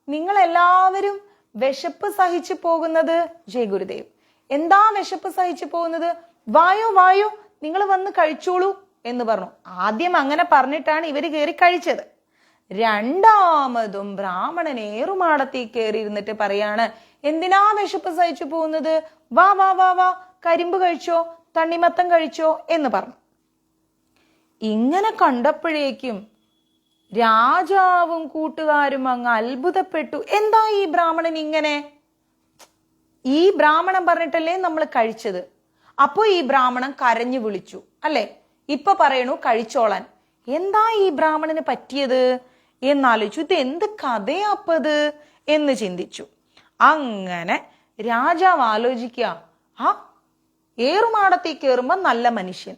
നിങ്ങൾ എല്ലാവരും വിശപ്പ് സഹിച്ചു പോകുന്നത്? ജയ് ഗുരുദേവ്. എന്താ വിശപ്പ് സഹിച്ചു പോകുന്നത്? വായോ നിങ്ങൾ വന്ന് കഴിച്ചോളൂ എന്ന് പറഞ്ഞു. ആദ്യം അങ്ങനെ പറഞ്ഞിട്ടാണ് ഇവര് കയറി കഴിച്ചത്. രണ്ടാമതും ബ്രാഹ്മണൻ ഏറുമാടത്തിൽ കയറിയിരുന്നിട്ട് പറയാണ്, എന്തിനാ വിശപ്പ് സഹിച്ചു പോകുന്നത്, വാ വാ വാ വാ, കരിമ്പ് കഴിച്ചോ, തണ്ണിമത്തം കഴിച്ചോ എന്ന് പറഞ്ഞു. ഇങ്ങനെ കണ്ടപ്പോഴേക്കും രാജാവും കൂട്ടുകാരും അങ്ങ് അത്ഭുതപ്പെട്ടു. എന്താ ഈ ബ്രാഹ്മണൻ ഇങ്ങനെ? ഈ ബ്രാഹ്മണൻ പറഞ്ഞിട്ടല്ലേ നമ്മൾ കഴിച്ചത്. അപ്പോ ഈ ബ്രാഹ്മണൻ കരഞ്ഞു വിളിച്ചു അല്ലെ, ഇപ്പൊ പറയണു കഴിച്ചോളാൻ. എന്താ ഈ ബ്രാഹ്മണന് പറ്റിയത് എന്നാലോചിച്ചു. ഇത് എന്ത് കഥയാപ്പത് എന്ന് ചിന്തിച്ചു. അങ്ങനെ രാജാവ് ആലോചിക്കുക, ഏറുമാടത്തിൽ കയറുമ്പോ നല്ല മനുഷ്യൻ,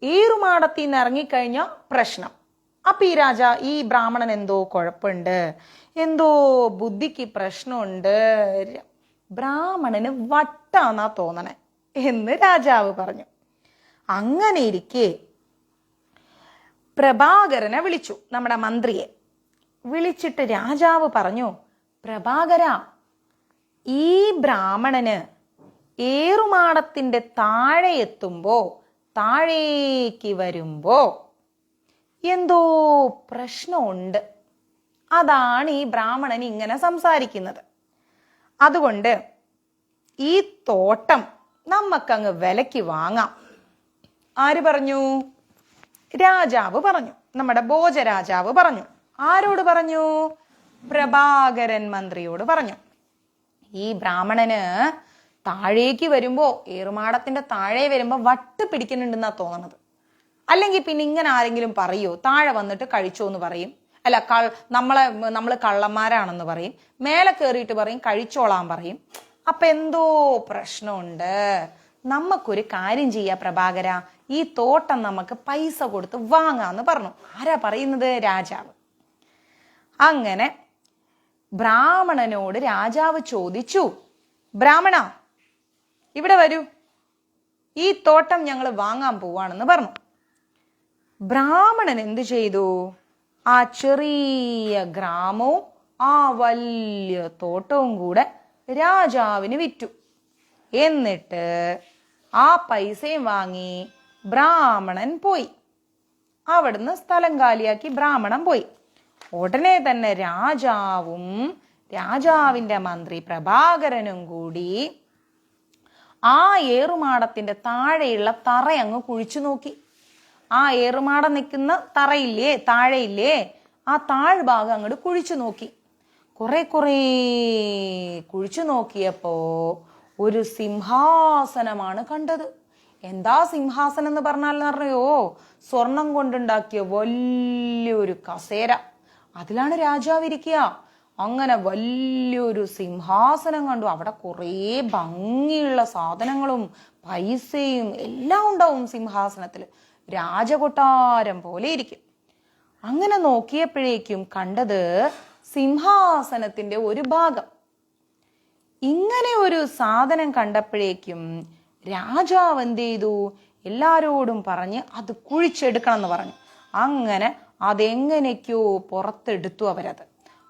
ഏറുമാടത്തിൽ നിന്ന് ഇറങ്ങിക്കഴിഞ്ഞ പ്രശ്നം. അപ്പൊ ഈ ബ്രാഹ്മണൻ എന്തോ കുഴപ്പമുണ്ട്, എന്തോ ബുദ്ധിക്ക് പ്രശ്നമുണ്ട്, ബ്രാഹ്മണന് വട്ടാന്നാ തോന്നണേ എന്ന് രാജാവ് പറഞ്ഞു. അങ്ങനെ ഇരിക്കെ പ്രഭാകരനെ വിളിച്ചു, നമ്മുടെ മന്ത്രിയെ വിളിച്ചിട്ട് രാജാവ് പറഞ്ഞു, പ്രഭാകര, ഈ ബ്രാഹ്മണന് ഏറുമാടത്തിന്റെ താഴെ എത്തുമ്പോ, താഴേക്ക് വരുമ്പോ എന്തോ പ്രശ്നമുണ്ട്. അതാണ് ഈ ബ്രാഹ്മണൻ ഇങ്ങനെ സംസാരിക്കുന്നത്. അതുകൊണ്ട് ഈ തോട്ടം നമുക്കങ്ങ് വിലക്ക് വാങ്ങാം. ആര് പറഞ്ഞു? രാജാവ് പറഞ്ഞു, നമ്മുടെ ഭോജരാജാവ് പറഞ്ഞു. ആരോട് പറഞ്ഞു? പ്രഭാകരൻ മന്ത്രിയോട് പറഞ്ഞു. ഈ ബ്രാഹ്മണന് താഴേക്ക് വരുമ്പോ, ഏറുമാടത്തിന്റെ താഴെ വരുമ്പോ വട്ട് പിടിക്കുന്നുണ്ടെന്നാ തോന്നണത്. അല്ലെങ്കിൽ പിന്നെ ഇങ്ങനെ ആരെങ്കിലും പറയോ, താഴെ വന്നിട്ട് കഴിച്ചോ എന്ന് പറയും, അല്ല നമ്മള് കള്ളന്മാരാണെന്ന് പറയും, മേലെ കയറിയിട്ട് പറയും കഴിച്ചോളാൻ പറയും. അപ്പൊ എന്തോ പ്രശ്നമുണ്ട്. നമുക്കൊരു കാര്യം ചെയ്യാ പ്രഭാകര, ഈ തോട്ടം നമുക്ക് പൈസ കൊടുത്ത് വാങ്ങാന്ന് പറഞ്ഞു. ആരാ പറയുന്നത്? രാജാവ്. അങ്ങനെ ബ്രാഹ്മണനോട് രാജാവ് ചോദിച്ചു, ബ്രാഹ്മണ ഇവിടെ വരൂ, ഈ തോട്ടം ഞങ്ങൾ വാങ്ങാൻ പോവാണെന്ന് പറഞ്ഞു. ബ്രാഹ്മണൻ എന്തു ചെയ്തു? ആ ചെറിയ ഗ്രാമവും ആ വലിയ തോട്ടവും കൂടെ രാജാവിന് വിറ്റു. എന്നിട്ട് ആ പൈസയും വാങ്ങി ബ്രാഹ്മണൻ പോയി. അവിടുന്ന് സ്ഥലം കാലിയാക്കി ബ്രാഹ്മണൻ പോയി. ഉടനെ തന്നെ രാജാവും രാജാവിന്റെ മന്ത്രി പ്രഭാകരനും കൂടി ആ ഏറുമാടത്തിന്റെ താഴെയുള്ള തറ അങ്ങ് കുഴിച്ചു നോക്കി. ആ ഏറുമാടം നിൽക്കുന്ന തറയില്ലേ, താഴെയില്ലേ, ആ താഴ്ഭാഗം അങ്ങോട്ട് കുഴിച്ചു നോക്കി. കുറെ കുഴിച്ചു നോക്കിയപ്പോ ഒരു സിംഹാസനമാണ് കണ്ടത്. എന്താ സിംഹാസനം എന്ന് പറഞ്ഞാലെന്നറിയോ? സ്വർണം കൊണ്ടുണ്ടാക്കിയ വലിയൊരു കസേര, അതിലാണ് രാജാവ് ഇരിക്കുക. അങ്ങനെ വലിയൊരു സിംഹാസനം കണ്ടു. അവിടെ കുറേ ഭംഗിയുള്ള സാധനങ്ങളും പൈസയും എല്ലാം ഉണ്ടാവും സിംഹാസനത്തിൽ. രാജകൊട്ടാരം പോലെ ഇരിക്കും. അങ്ങനെ നോക്കിയപ്പോഴേക്കും കണ്ടത് സിംഹാസനത്തിന്റെ ഒരു ഭാഗം. ഇങ്ങനെ ഒരു സാധനം കണ്ടപ്പോഴേക്കും രാജാവ് എന്ത് ചെയ്തു? എല്ലാരോടും പറഞ്ഞ് അത് കുഴിച്ചെടുക്കണം എന്ന് പറഞ്ഞു. അങ്ങനെ അതെങ്ങനെയൊക്കെയോ പുറത്തെടുത്തു അവരത്.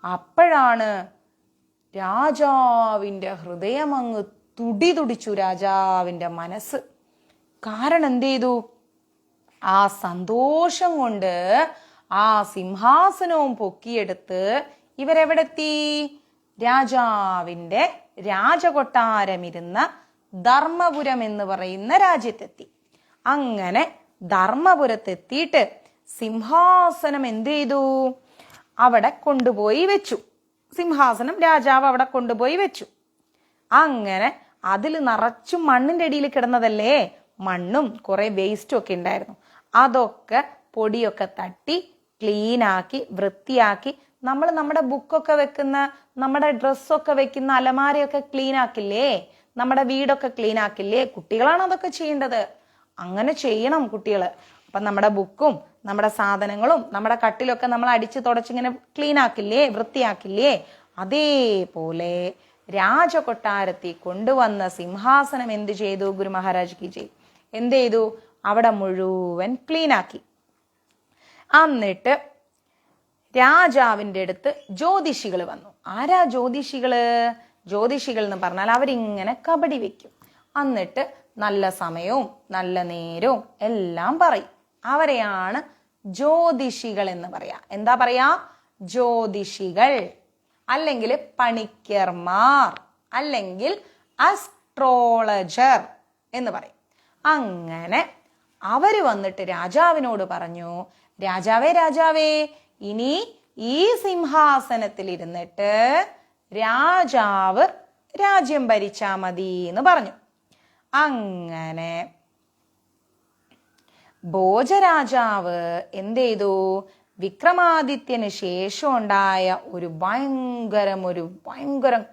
അപ്പോഴാണ് രാജാവിന്റെ ഹൃദയം അങ്ങ് തുടിതുടിച്ചു, രാജാവിന്റെ മനസ്സ്. കാരണം എന്ത് ചെയ്തു? ആ സന്തോഷം കൊണ്ട് ആ സിംഹാസനവും പൊക്കിയെടുത്ത് ഇവരെവിടെത്തി? രാജാവിന്റെ രാജകൊട്ടാരമിരുന്ന ധർമ്മപുരം എന്ന് പറയുന്ന രാജ്യത്തെത്തി. അങ്ങനെ ധർമ്മപുരത്തെത്തിയിട്ട് സിംഹാസനം എന്ത് ചെയ്തു? അവിടെ കൊണ്ടുപോയി വെച്ചു. സിംഹാസനം രാജാവ് അവിടെ കൊണ്ടുപോയി വെച്ചു. അങ്ങനെ അതിൽ നിറച്ചും മണ്ണിന്റെ അടിയിൽ കിടന്നതല്ലേ, മണ്ണും കുറെ വേസ്റ്റും ഒക്കെ ഉണ്ടായിരുന്നു. അതൊക്കെ പൊടിയൊക്കെ തട്ടി ക്ലീനാക്കി വൃത്തിയാക്കി നമ്മുടെ ബുക്കൊക്കെ വെക്കുന്ന, നമ്മുടെ ഡ്രസ്സൊക്കെ വെക്കുന്ന അലമാരയൊക്കെ ക്ലീൻ ആക്കില്ലേ, നമ്മുടെ വീടൊക്കെ ക്ലീൻ ആക്കില്ലേ? കുട്ടികളാണ് അതൊക്കെ ചെയ്യേണ്ടത്. അങ്ങനെ ചെയ്യണം കുട്ടികള്. അപ്പൊ നമ്മുടെ ബുക്കും നമ്മുടെ സാധനങ്ങളും നമ്മുടെ കട്ടിലൊക്കെ നമ്മൾ അടിച്ച് തുടച്ചിങ്ങനെ ക്ലീൻ ആക്കില്ലേ, വൃത്തിയാക്കില്ലേ? അതേപോലെ രാജകൊട്ടാരത്തിൽ കൊണ്ടുവന്ന സിംഹാസനം എന്ത് ചെയ്തു? ഗുരു മഹാരാജ് കി ജയ്. എന്ത് ചെയ്തു? അവിടെ മുഴുവൻ ക്ലീൻ ആക്കി. എന്നിട്ട് രാജാവിന്റെ അടുത്ത് ജ്യോതിഷികൾ വന്നു. ആരാ ജ്യോതിഷികള്? ജ്യോതിഷികൾ എന്ന് പറഞ്ഞാൽ അവരിങ്ങനെ കബഡി വെക്കും. എന്നിട്ട് നല്ല സമയവും നല്ല നേരവും എല്ലാം പറയും. അവരെയാണ് ജ്യോതിഷികൾ എന്ന് പറയാ. എന്താ പറയാ? ജ്യോതിഷികൾ, അല്ലെങ്കിൽ പണിക്കർമാർ, അല്ലെങ്കിൽ അസ്ട്രോളജർ എന്ന് പറയും. അങ്ങനെ അവര് വന്നിട്ട് രാജാവിനോട് പറഞ്ഞു, രാജാവേ രാജാവേ, ഇനി ഈ സിംഹാസനത്തിൽ ഇരുന്നിട്ട് രാജാവ് രാജ്യം ഭരിച്ചാ മതി എന്ന് പറഞ്ഞു. അങ്ങനെ ഭോജരാജാവ് എന്ത് ചെയ്തു? വിക്രമാദിത്യന് ശേഷം ഉണ്ടായ ഒരു ഭയങ്കരം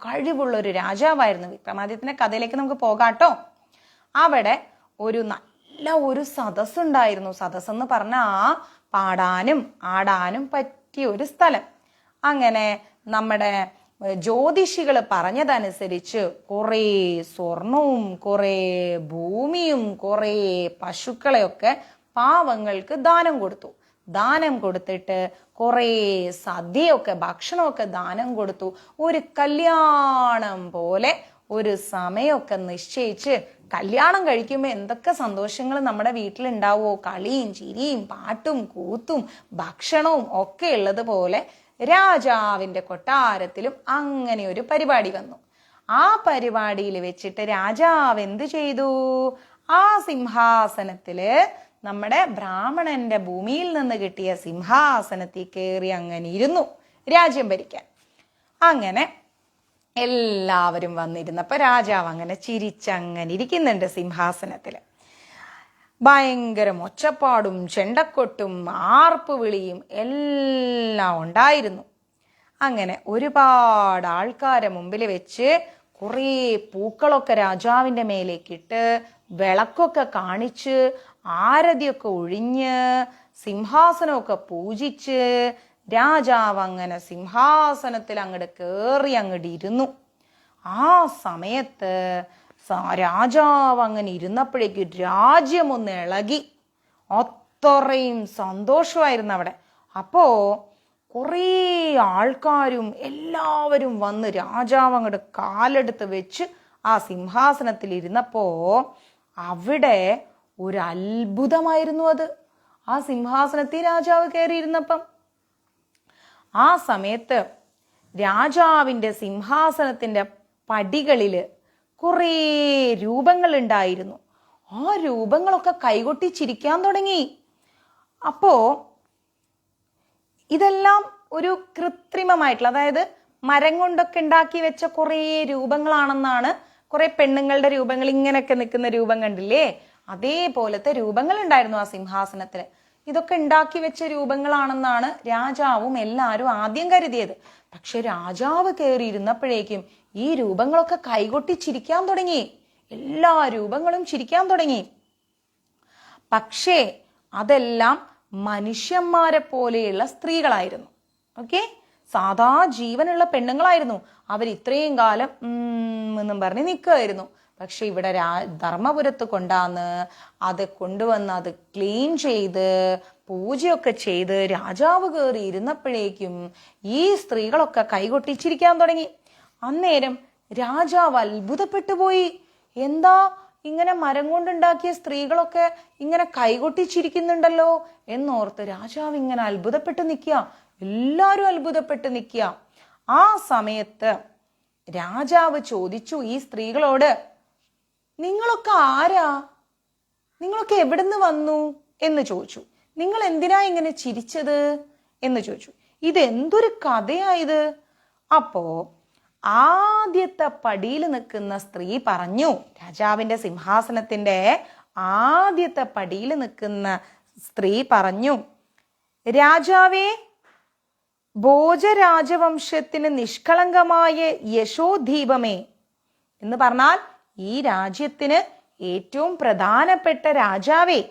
കഴിവുള്ള ഒരു രാജാവായിരുന്നു. വിക്രമാദിത്യന്റെ കഥയിലേക്ക് നമുക്ക് പോകാട്ടോ. അവിടെ ഒരു നല്ല ഒരു സദസ്സുണ്ടായിരുന്നു. സദസ്സെന്ന് പറഞ്ഞാൽ പാടാനും ആടാനും പറ്റിയ ഒരു സ്ഥലം. അങ്ങനെ നമ്മുടെ ജ്യോതിഷികൾ പറഞ്ഞതനുസരിച്ച് കുറേ സ്വർണവും കുറേ ഭൂമിയും കുറേ പശുക്കളെയൊക്കെ പാവങ്ങൾക്ക് ദാനം കൊടുത്തു. ദാനം കൊടുത്തിട്ട് കുറേ സദ്യയൊക്കെ ഭക്ഷണമൊക്കെ ദാനം കൊടുത്തു. ഒരു കല്യാണം പോലെ ഒരു സമയമൊക്കെ നിശ്ചയിച്ച്, കല്യാണം കഴിക്കുമ്പോൾ എന്തൊക്കെ സന്തോഷങ്ങൾ നമ്മുടെ വീട്ടിലുണ്ടാവുമോ, കളിയും ചിരിയും പാട്ടും കൂത്തും ഭക്ഷണവും ഒക്കെ ഉള്ളതുപോലെ രാജാവിന്റെ കൊട്ടാരത്തിലും അങ്ങനെ ഒരു പരിപാടി വന്നു. ആ പരിപാടിയിൽ വെച്ചിട്ട് രാജാവ് എന്ത് ചെയ്തു? ആ സിംഹാസനത്തില്, നമ്മുടെ ബ്രാഹ്മണന്റെ ഭൂമിയിൽ നിന്ന് കിട്ടിയ സിംഹാസനത്തിൽ കയറി അങ്ങനെ ഇരുന്നു രാജ്യം ഭരിക്കാൻ. അങ്ങനെ എല്ലാവരും വന്നിരുന്നപ്പോ രാജാവ് അങ്ങനെ ചിരിച്ചങ്ങനെ ഇരിക്കുന്നുണ്ട് സിംഹാസനത്തില്. ഭയങ്കര ഒച്ചപ്പാടും ചെണ്ടക്കൊട്ടും ആർപ്പ് വിളിയും എല്ലാം ഉണ്ടായിരുന്നു. അങ്ങനെ ഒരുപാട് ആൾക്കാരെ മുമ്പിൽ വെച്ച് കുറേ പൂക്കളൊക്കെ രാജാവിന്റെ മേലേക്കിട്ട് വിളക്കൊക്കെ കാണിച്ച് ആരതിയൊക്കെ ഒഴിഞ്ഞ് സിംഹാസനമൊക്കെ പൂജിച്ച് രാജാവ് അങ്ങനെ സിംഹാസനത്തിൽ അങ്ങോട്ട് കയറി അങ്ങോട്ട് ഇരുന്നു. ആ സമയത്ത് രാജാവ് അങ്ങനെ ഇരുന്നപ്പോഴേക്ക് രാജ്യം ഒന്ന് ഇളകി. അത്രയും സന്തോഷമായിരുന്നു അവിടെ. അപ്പോ കുറേ ആൾക്കാരും എല്ലാവരും വന്ന് രാജാവ് അങ്ങോട്ട് കാലെടുത്ത് വെച്ച് ആ സിംഹാസനത്തിൽ ഇരുന്നപ്പോ അവിടെ ഒരു അത്ഭുതമായിരുന്നു അത്. ആ സിംഹാസനത്തിൽ രാജാവ് കയറിയിരുന്നപ്പം ആ സമയത്ത് രാജാവിന്റെ സിംഹാസനത്തിന്റെ പടികളില് കുറേ രൂപങ്ങൾ ഉണ്ടായിരുന്നു. ആ രൂപങ്ങളൊക്കെ കൈകൊട്ടി ചിരിക്കാൻ തുടങ്ങി. അപ്പോ ഇതെല്ലാം ഒരു കൃത്രിമമായിട്ടുള്ള, അതായത് മരം കൊണ്ടൊക്കെ ഉണ്ടാക്കി വെച്ച കുറേ രൂപങ്ങളാണെന്നാണ്. കുറെ പെണ്ണുങ്ങളുടെ രൂപങ്ങൾ, ഇങ്ങനെയൊക്കെ നിൽക്കുന്ന രൂപം കണ്ടില്ലേ, അതേപോലത്തെ രൂപങ്ങൾ ഉണ്ടായിരുന്നു ആ സിംഹാസനത്തില്. ഇതൊക്കെ ഉണ്ടാക്കി വെച്ച രൂപങ്ങളാണെന്നാണ് രാജാവും എല്ലാവരും ആദ്യം കരുതിയത്. പക്ഷെ രാജാവ് കയറിയിരുന്നപ്പോഴേക്കും ഈ രൂപങ്ങളൊക്കെ കൈകൊട്ടി ചിരിക്കാൻ തുടങ്ങി. എല്ലാ രൂപങ്ങളും ചിരിക്കാൻ തുടങ്ങി. പക്ഷേ അതെല്ലാം മനുഷ്യന്മാരെ പോലെയുള്ള സ്ത്രീകളായിരുന്നു. ഓക്കെ, സാധാ ജീവനുള്ള പെണ്ണുങ്ങളായിരുന്നു. അവർ ഇത്രയും കാലം എന്നും പറഞ്ഞ് നിൽക്കുമായിരുന്നു. പക്ഷെ ഇവിടെ ധർമ്മപുരത്ത് കൊണ്ടാന്ന് അത് കൊണ്ടുവന്ന് അത് ക്ലീൻ ചെയ്ത് പൂജയൊക്കെ ചെയ്ത് രാജാവ് കയറി ഇരുന്നപ്പോഴേക്കും ഈ സ്ത്രീകളൊക്കെ കൈകൊട്ടിച്ചിരിക്കാൻ തുടങ്ങി. അന്നേരം രാജാവ് അത്ഭുതപ്പെട്ടു പോയി. എന്താ ഇങ്ങനെ മരം കൊണ്ടുണ്ടാക്കിയ സ്ത്രീകളൊക്കെ ഇങ്ങനെ കൈകൊട്ടിച്ചിരിക്കുന്നുണ്ടല്ലോ എന്നോർത്ത് രാജാവ് ഇങ്ങനെ അത്ഭുതപ്പെട്ട് നിൽക്കുക. എല്ലാവരും അത്ഭുതപ്പെട്ട് നിൽക്കുക. ആ സമയത്ത് രാജാവ് ചോദിച്ചു ഈ സ്ത്രീകളോട്, നിങ്ങളൊക്കെ ആരാ? നിങ്ങളൊക്കെ എവിടുന്ന് വന്നു എന്ന് ചോദിച്ചു. നിങ്ങൾ എന്തിനാ ഇങ്ങനെ ചിരിച്ചത് എന്ന് ചോദിച്ചു. ഇതെന്തൊരു കഥയായത്? അപ്പോ ആദ്യത്തെ പടിയിൽ നിൽക്കുന്ന സ്ത്രീ പറഞ്ഞു, രാജാവിന്റെ സിംഹാസനത്തിന്റെ ആദ്യത്തെ പടിയിൽ നിൽക്കുന്ന സ്ത്രീ പറഞ്ഞു, രാജാവേ, ഭോജരാജവംശത്തിന് നിഷ്കളങ്കമായ യശോദീപമേ എന്ന് പറഞ്ഞാൽ ഈ രാജ്യത്തിന് ഏറ്റവും പ്രധാനപ്പെട്ട രാജാവേ,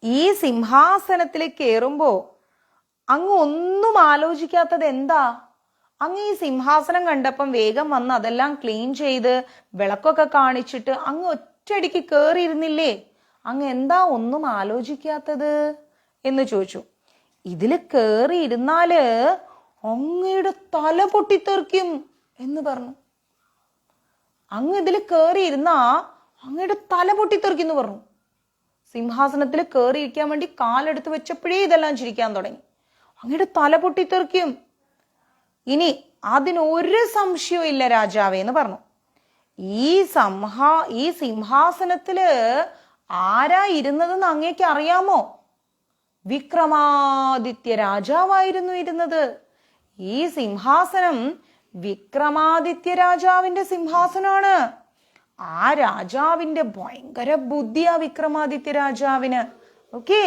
ഈ സിംഹാസനത്തിൽ കയറുമ്പോ അങ്ങ് ഒന്നും ആലോചിക്കാത്തത് എന്താ? അങ്ങ് ഈ സിംഹാസനം കണ്ടപ്പം വേഗം വന്ന് അതെല്ലാം ക്ലീൻ ചെയ്ത് വിളക്കൊക്കെ കാണിച്ചിട്ട് അങ്ങ് ഒറ്റയടിക്ക് കയറിയിരുന്നില്ലേ? അങ്ങ് എന്താ ഒന്നും ആലോചിക്കാത്തത് എന്ന് ചോദിച്ചു. ഇതില് കയറിയിരുന്നാല് അങ്ങയുടെ തല പൊട്ടിത്തെറിക്കും എന്ന് പറഞ്ഞു. അങ്ങ് ഇതിൽ കയറിയിരുന്നാ അങ്ങയുടെ തല പൊട്ടിത്തെറിക്കും എന്ന് പറഞ്ഞു. സിംഹാസനത്തിൽ കയറിയിരിക്കാൻ വേണ്ടി കാലെടുത്ത് വെച്ചപ്പോഴേ ഇതെല്ലാം ചിരിക്കാൻ തുടങ്ങി. അങ്ങയുടെ തല പൊട്ടിത്തെറിക്കും. ഇനി അതിനൊരു സംശയവും ഇല്ല രാജാവേ എന്ന് പറഞ്ഞു. ഈ സിംഹാസനത്തില് ആരാ ഇരുന്നതെന്ന് അങ്ങേക്ക് അറിയാമോ? വിക്രമാദിത്യ രാജാവായിരുന്നു ഇരുന്നത്. ഈ സിംഹാസനം വിക്രമാദിത്യ രാജാവിന്റെ സിംഹാസനമാണ്. ആ രാജാവിന്റെ ഭയങ്കര ബുദ്ധിയാ വിക്രമാദിത്യ രാജാവിന്. ഓക്കെ,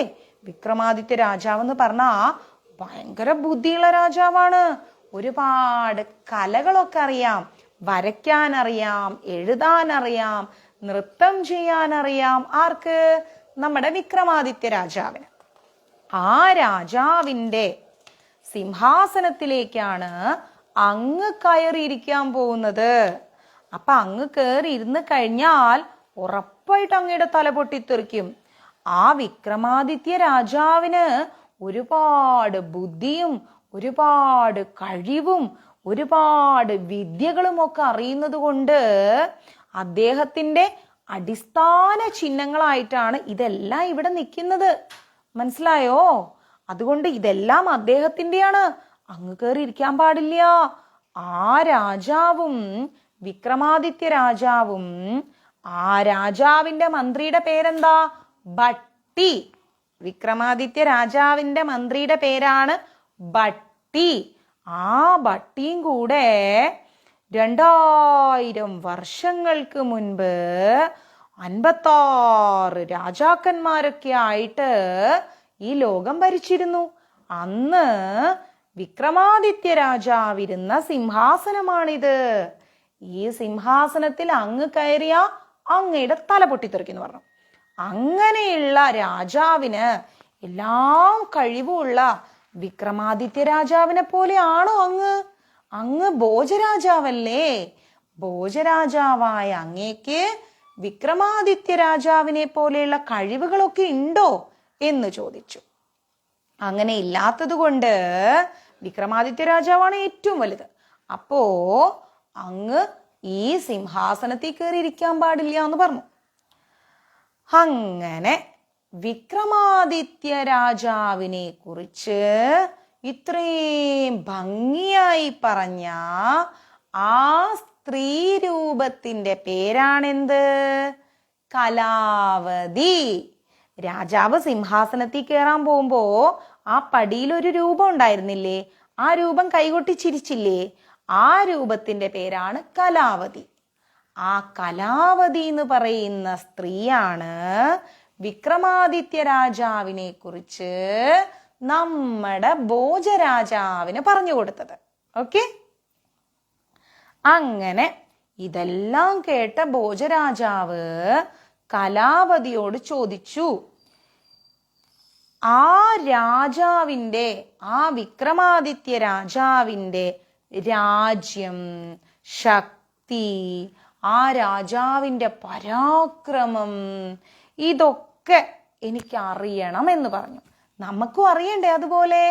വിക്രമാദിത്യ രാജാവ് എന്ന് പറഞ്ഞാ ഭയങ്കര ബുദ്ധിയുള്ള രാജാവാണ്. ഒരുപാട് കലകളൊക്കെ അറിയാം. വരയ്ക്കാൻ അറിയാം, എഴുതാൻ അറിയാം, നൃത്തം ചെയ്യാൻ അറിയാം. ആർക്ക്? നമ്മുടെ വിക്രമാദിത്യ രാജാവിന്. ആ രാജാവിന്റെ സിംഹാസനത്തിലേക്കാണ് അങ്ങ് കയറിയിരിക്കാൻ പോകുന്നത്. അപ്പൊ അങ്ങ് കയറി ഇരുന്ന് കഴിഞ്ഞാൽ ഉറപ്പായിട്ട് അങ്ങയുടെ തല പൊട്ടിത്തെറിക്കും. ആ വിക്രമാദിത്യ രാജാവിന് ഒരുപാട് ബുദ്ധിയും ഒരുപാട് കഴിവും ഒരുപാട് വിദ്യകളും ഒക്കെ അറിയുന്നത് കൊണ്ട് അദ്ദേഹത്തിന്റെ അടിസ്ഥാന ചിഹ്നങ്ങളായിട്ടാണ് ഇതെല്ലാം ഇവിടെ നിൽക്കുന്നത്. മനസ്സിലായോ? അതുകൊണ്ട് ഇതെല്ലാം അദ്ദേഹത്തിന്റെയാണ്. അങ്ങ് കയറി ഇരിക്കാൻ പാടില്ല. ആ രാജാവും വിക്രമാദിത്യ രാജാവും, ആ രാജാവിന്റെ മന്ത്രിയുടെ പേരെന്താ? ഭട്ടി. വിക്രമാദിത്യ രാജാവിന്റെ മന്ത്രിയുടെ പേരാണ് ഭട്ടി. ആ ഭട്ടിയും കൂടെ 2000 വർഷങ്ങൾക്ക് മുൻപ് 56 രാജാക്കന്മാരൊക്കെ ആയിട്ട് ഈ ലോകം ഭരിച്ചിരുന്നു. അന്ന് വിക്രമാദിത്യ രാജാവിരുന്ന സിംഹാസനമാണിത്. ഈ സിംഹാസനത്തിൽ അങ്ങ് കയറിയ അങ്ങയുടെ തല പൊട്ടിത്തെറിക്കുന്നു പറഞ്ഞു. അങ്ങനെയുള്ള രാജാവിന് എല്ലാം കഴിവുള്ള വിക്രമാദിത്യ രാജാവിനെ പോലെയാണോ അങ്ങ്? അങ്ങ് ഭോജരാജാവല്ലേ? ഭോജരാജാവായ അങ്ങേക്ക് വിക്രമാദിത്യ രാജാവിനെ പോലെയുള്ള കഴിവുകളൊക്കെ ഉണ്ടോ എന്ന് ചോദിച്ചു. അങ്ങനെ ഇല്ലാത്തത് കൊണ്ട് വിക്രമാദിത്യ രാജാവാണ് ഏറ്റവും വലുത്. അപ്പോ അങ്ങ് ഈ സിംഹാസനത്തിൽ കയറി ഇരിക്കാൻ പാടില്ല എന്ന് പറഞ്ഞു. അങ്ങനെ വിക്രമാദിത്യ രാജാവിനെ കുറിച്ച് ഇത്രയും ഭംഗിയായി പറഞ്ഞ ആ സ്ത്രീ രൂപത്തിന്റെ പേരാണെന്ത്? കലാവതി. രാജാവ് സിംഹാസനത്തിൽ കയറാൻ പോകുമ്പോ ആ പടിയിൽ ഒരു രൂപം ഉണ്ടായിരുന്നില്ലേ? ആ രൂപം കൈകൊട്ടി ചിരിച്ചില്ലേ? ആ രൂപത്തിന്റെ പേരാണ് കലാവതി. ആ കലാവതി എന്ന് പറയുന്ന സ്ത്രീയാണ് വിക്രമാദിത്യ രാജാവിനെ കുറിച്ച് നമ്മുടെ ഭോജരാജാവിന് പറഞ്ഞു കൊടുത്തത്. ഓക്കെ, അങ്ങനെ ഇതെല്ലാം കേട്ട ഭോജരാജാവ് കലാവതിയോട് ചോദിച്ചു, ആ രാജാവിന്റെ, ആ വിക്രമാദിത്യ രാജാവിന്റെ രാജ്യം, ശക്തി, ആ രാജാവിന്റെ പരാക്രമം, ഇതൊക്കെ എനിക്ക് അറിയണം എന്ന് പറഞ്ഞു. നമുക്കും അറിയണ്ടേ അതുപോലെ?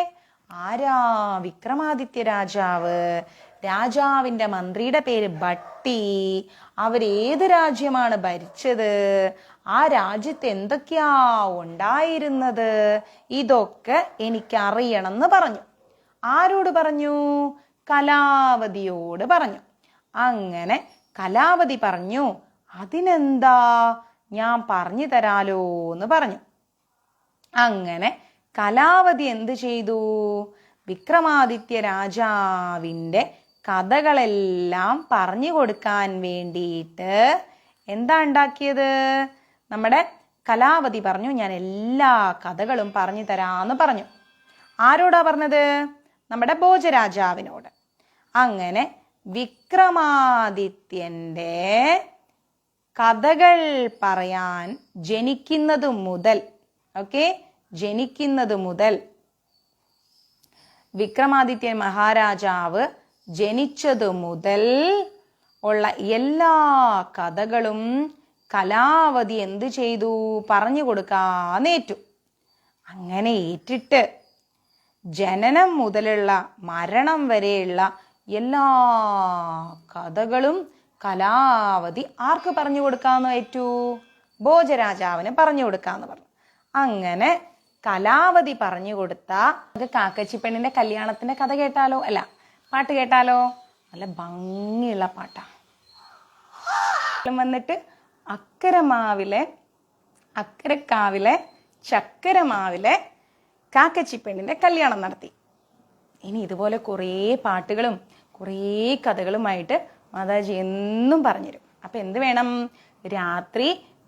ആരാ വിക്രമാദിത്യ രാജാവ്? രാജാവിന്റെ മന്ത്രിയുടെ പേര് ഭട്ടി. അവരേത് രാജ്യമാണ് ഭരിച്ചത്? ആ രാജ്യത്ത് എന്തൊക്കെയാ ഉണ്ടായിരുന്നത്? ഇതൊക്കെ എനിക്കറിയണം എന്ന് പറഞ്ഞു. ആരോട് പറഞ്ഞു? കലാവതിയോട് പറഞ്ഞു. അങ്ങനെ കലാവതി പറഞ്ഞു, അതിനെന്താ, ഞാൻ പറഞ്ഞു തരാലോ എന്ന് പറഞ്ഞു. അങ്ങനെ കലാവതി എന്ത് ചെയ്തു? വിക്രമാദിത്യ രാജാവിന്റെ കഥകളെല്ലാം പറഞ്ഞു കൊടുക്കാൻ വേണ്ടിയിട്ട് എന്താ ഉണ്ടാക്കിയത്? നമ്മുടെ കലാവതി പറഞ്ഞു, ഞാൻ എല്ലാ കഥകളും പറഞ്ഞു തരാന്ന് പറഞ്ഞു. ആരോടാ പറഞ്ഞത്? നമ്മുടെ ഭോജരാജാവിനോട്. അങ്ങനെ വിക്രമാദിത്യന്റെ കഥകൾ പറയാൻ ജനിക്കുന്നത് മുതൽ, ജനിക്കുന്നത് മുതൽ വിക്രമാദിത്യ മഹാരാജാവ് ജനിച്ചതു മുതൽ ഉള്ള എല്ലാ കഥകളും കലാവതി എന്ത് ചെയ്തു? പറഞ്ഞു കൊടുക്കാന്നേറ്റു. അങ്ങനെ ഏറ്റിട്ട് ജനനം മുതലുള്ള മരണം വരെയുള്ള എല്ലാ കഥകളും കലാവതി ആർക്ക് പറഞ്ഞു കൊടുക്കാന്ന് ഏറ്റു? ഭോജരാജാവിന് പറഞ്ഞു കൊടുക്കാന്ന് പറഞ്ഞു. അങ്ങനെ കലാവതി പറഞ്ഞു കൊടുത്ത കാക്കച്ചി പെണ്ണിന്റെ കല്യാണത്തിന്റെ കഥ കേട്ടാലോ? അല്ല, പാട്ട് കേട്ടാലോ? നല്ല ഭംഗിയുള്ള പാട്ടാ. വന്നിട്ട് അക്കരക്കാവിലെ ചക്കരമാവിലെ കാക്കച്ചി പെണ്ണിന്റെ കല്യാണം നടത്തി. ഇനി ഇതുപോലെ കുറേ പാട്ടുകളും കുറേ കഥകളുമായിട്ട് മാതാജി എന്നും പറഞ്ഞുതരും. അപ്പൊ എന്ത് വേണം? രാത്രി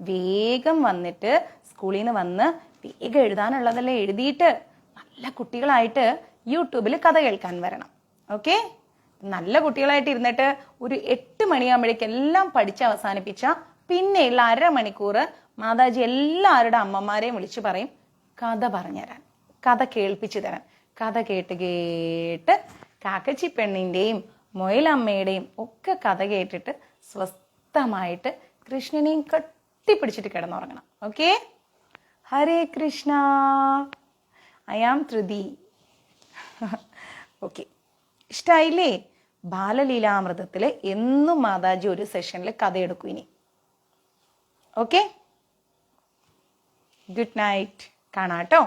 വേഗം വന്നിട്ട് സ്കൂളിൽ നിന്ന് വന്ന് വേഗം എഴുതാനുള്ളതെല്ലാം എഴുതിയിട്ട് നല്ല കുട്ടികളായിട്ട് യൂട്യൂബിൽ കഥ കേൾക്കാൻ വരണം. ഓക്കെ? നല്ല കുട്ടികളായിട്ട് ഇരുന്നിട്ട് ഒരു 8 മണിയാകുമ്പോഴേക്ക് എല്ലാം പഠിച്ച് അവസാനിപ്പിച്ച പിന്നെയുള്ള 1/2 മണിക്കൂർ മാതാജി എല്ലാവരുടെ അമ്മമാരെയും വിളിച്ചു പറയും കഥ പറഞ്ഞുതരാൻ, കഥ കേൾപ്പിച്ചു തരാൻ. കഥ കേട്ട് കാക്കച്ചി പെണ്ണിന്റെയും മൊയിലമ്മയുടെയും ഒക്കെ കഥ കേട്ടിട്ട് സ്വസ്ഥമായിട്ട് കൃഷ്ണനെയും കെട്ടിപ്പിടിച്ചിട്ട് കിടന്നുറങ്ങണം. Okay? Hare Krishna. I am ധൃതി. ഓക്കെ, ഇഷ്ടായില്ലേ? ബാലലീലാമൃതത്തില് എന്നും മാതാജി ഒരു സെഷനിൽ കഥ എടുക്കും ഇനി. Okay, good night. കാണാട്ടോ.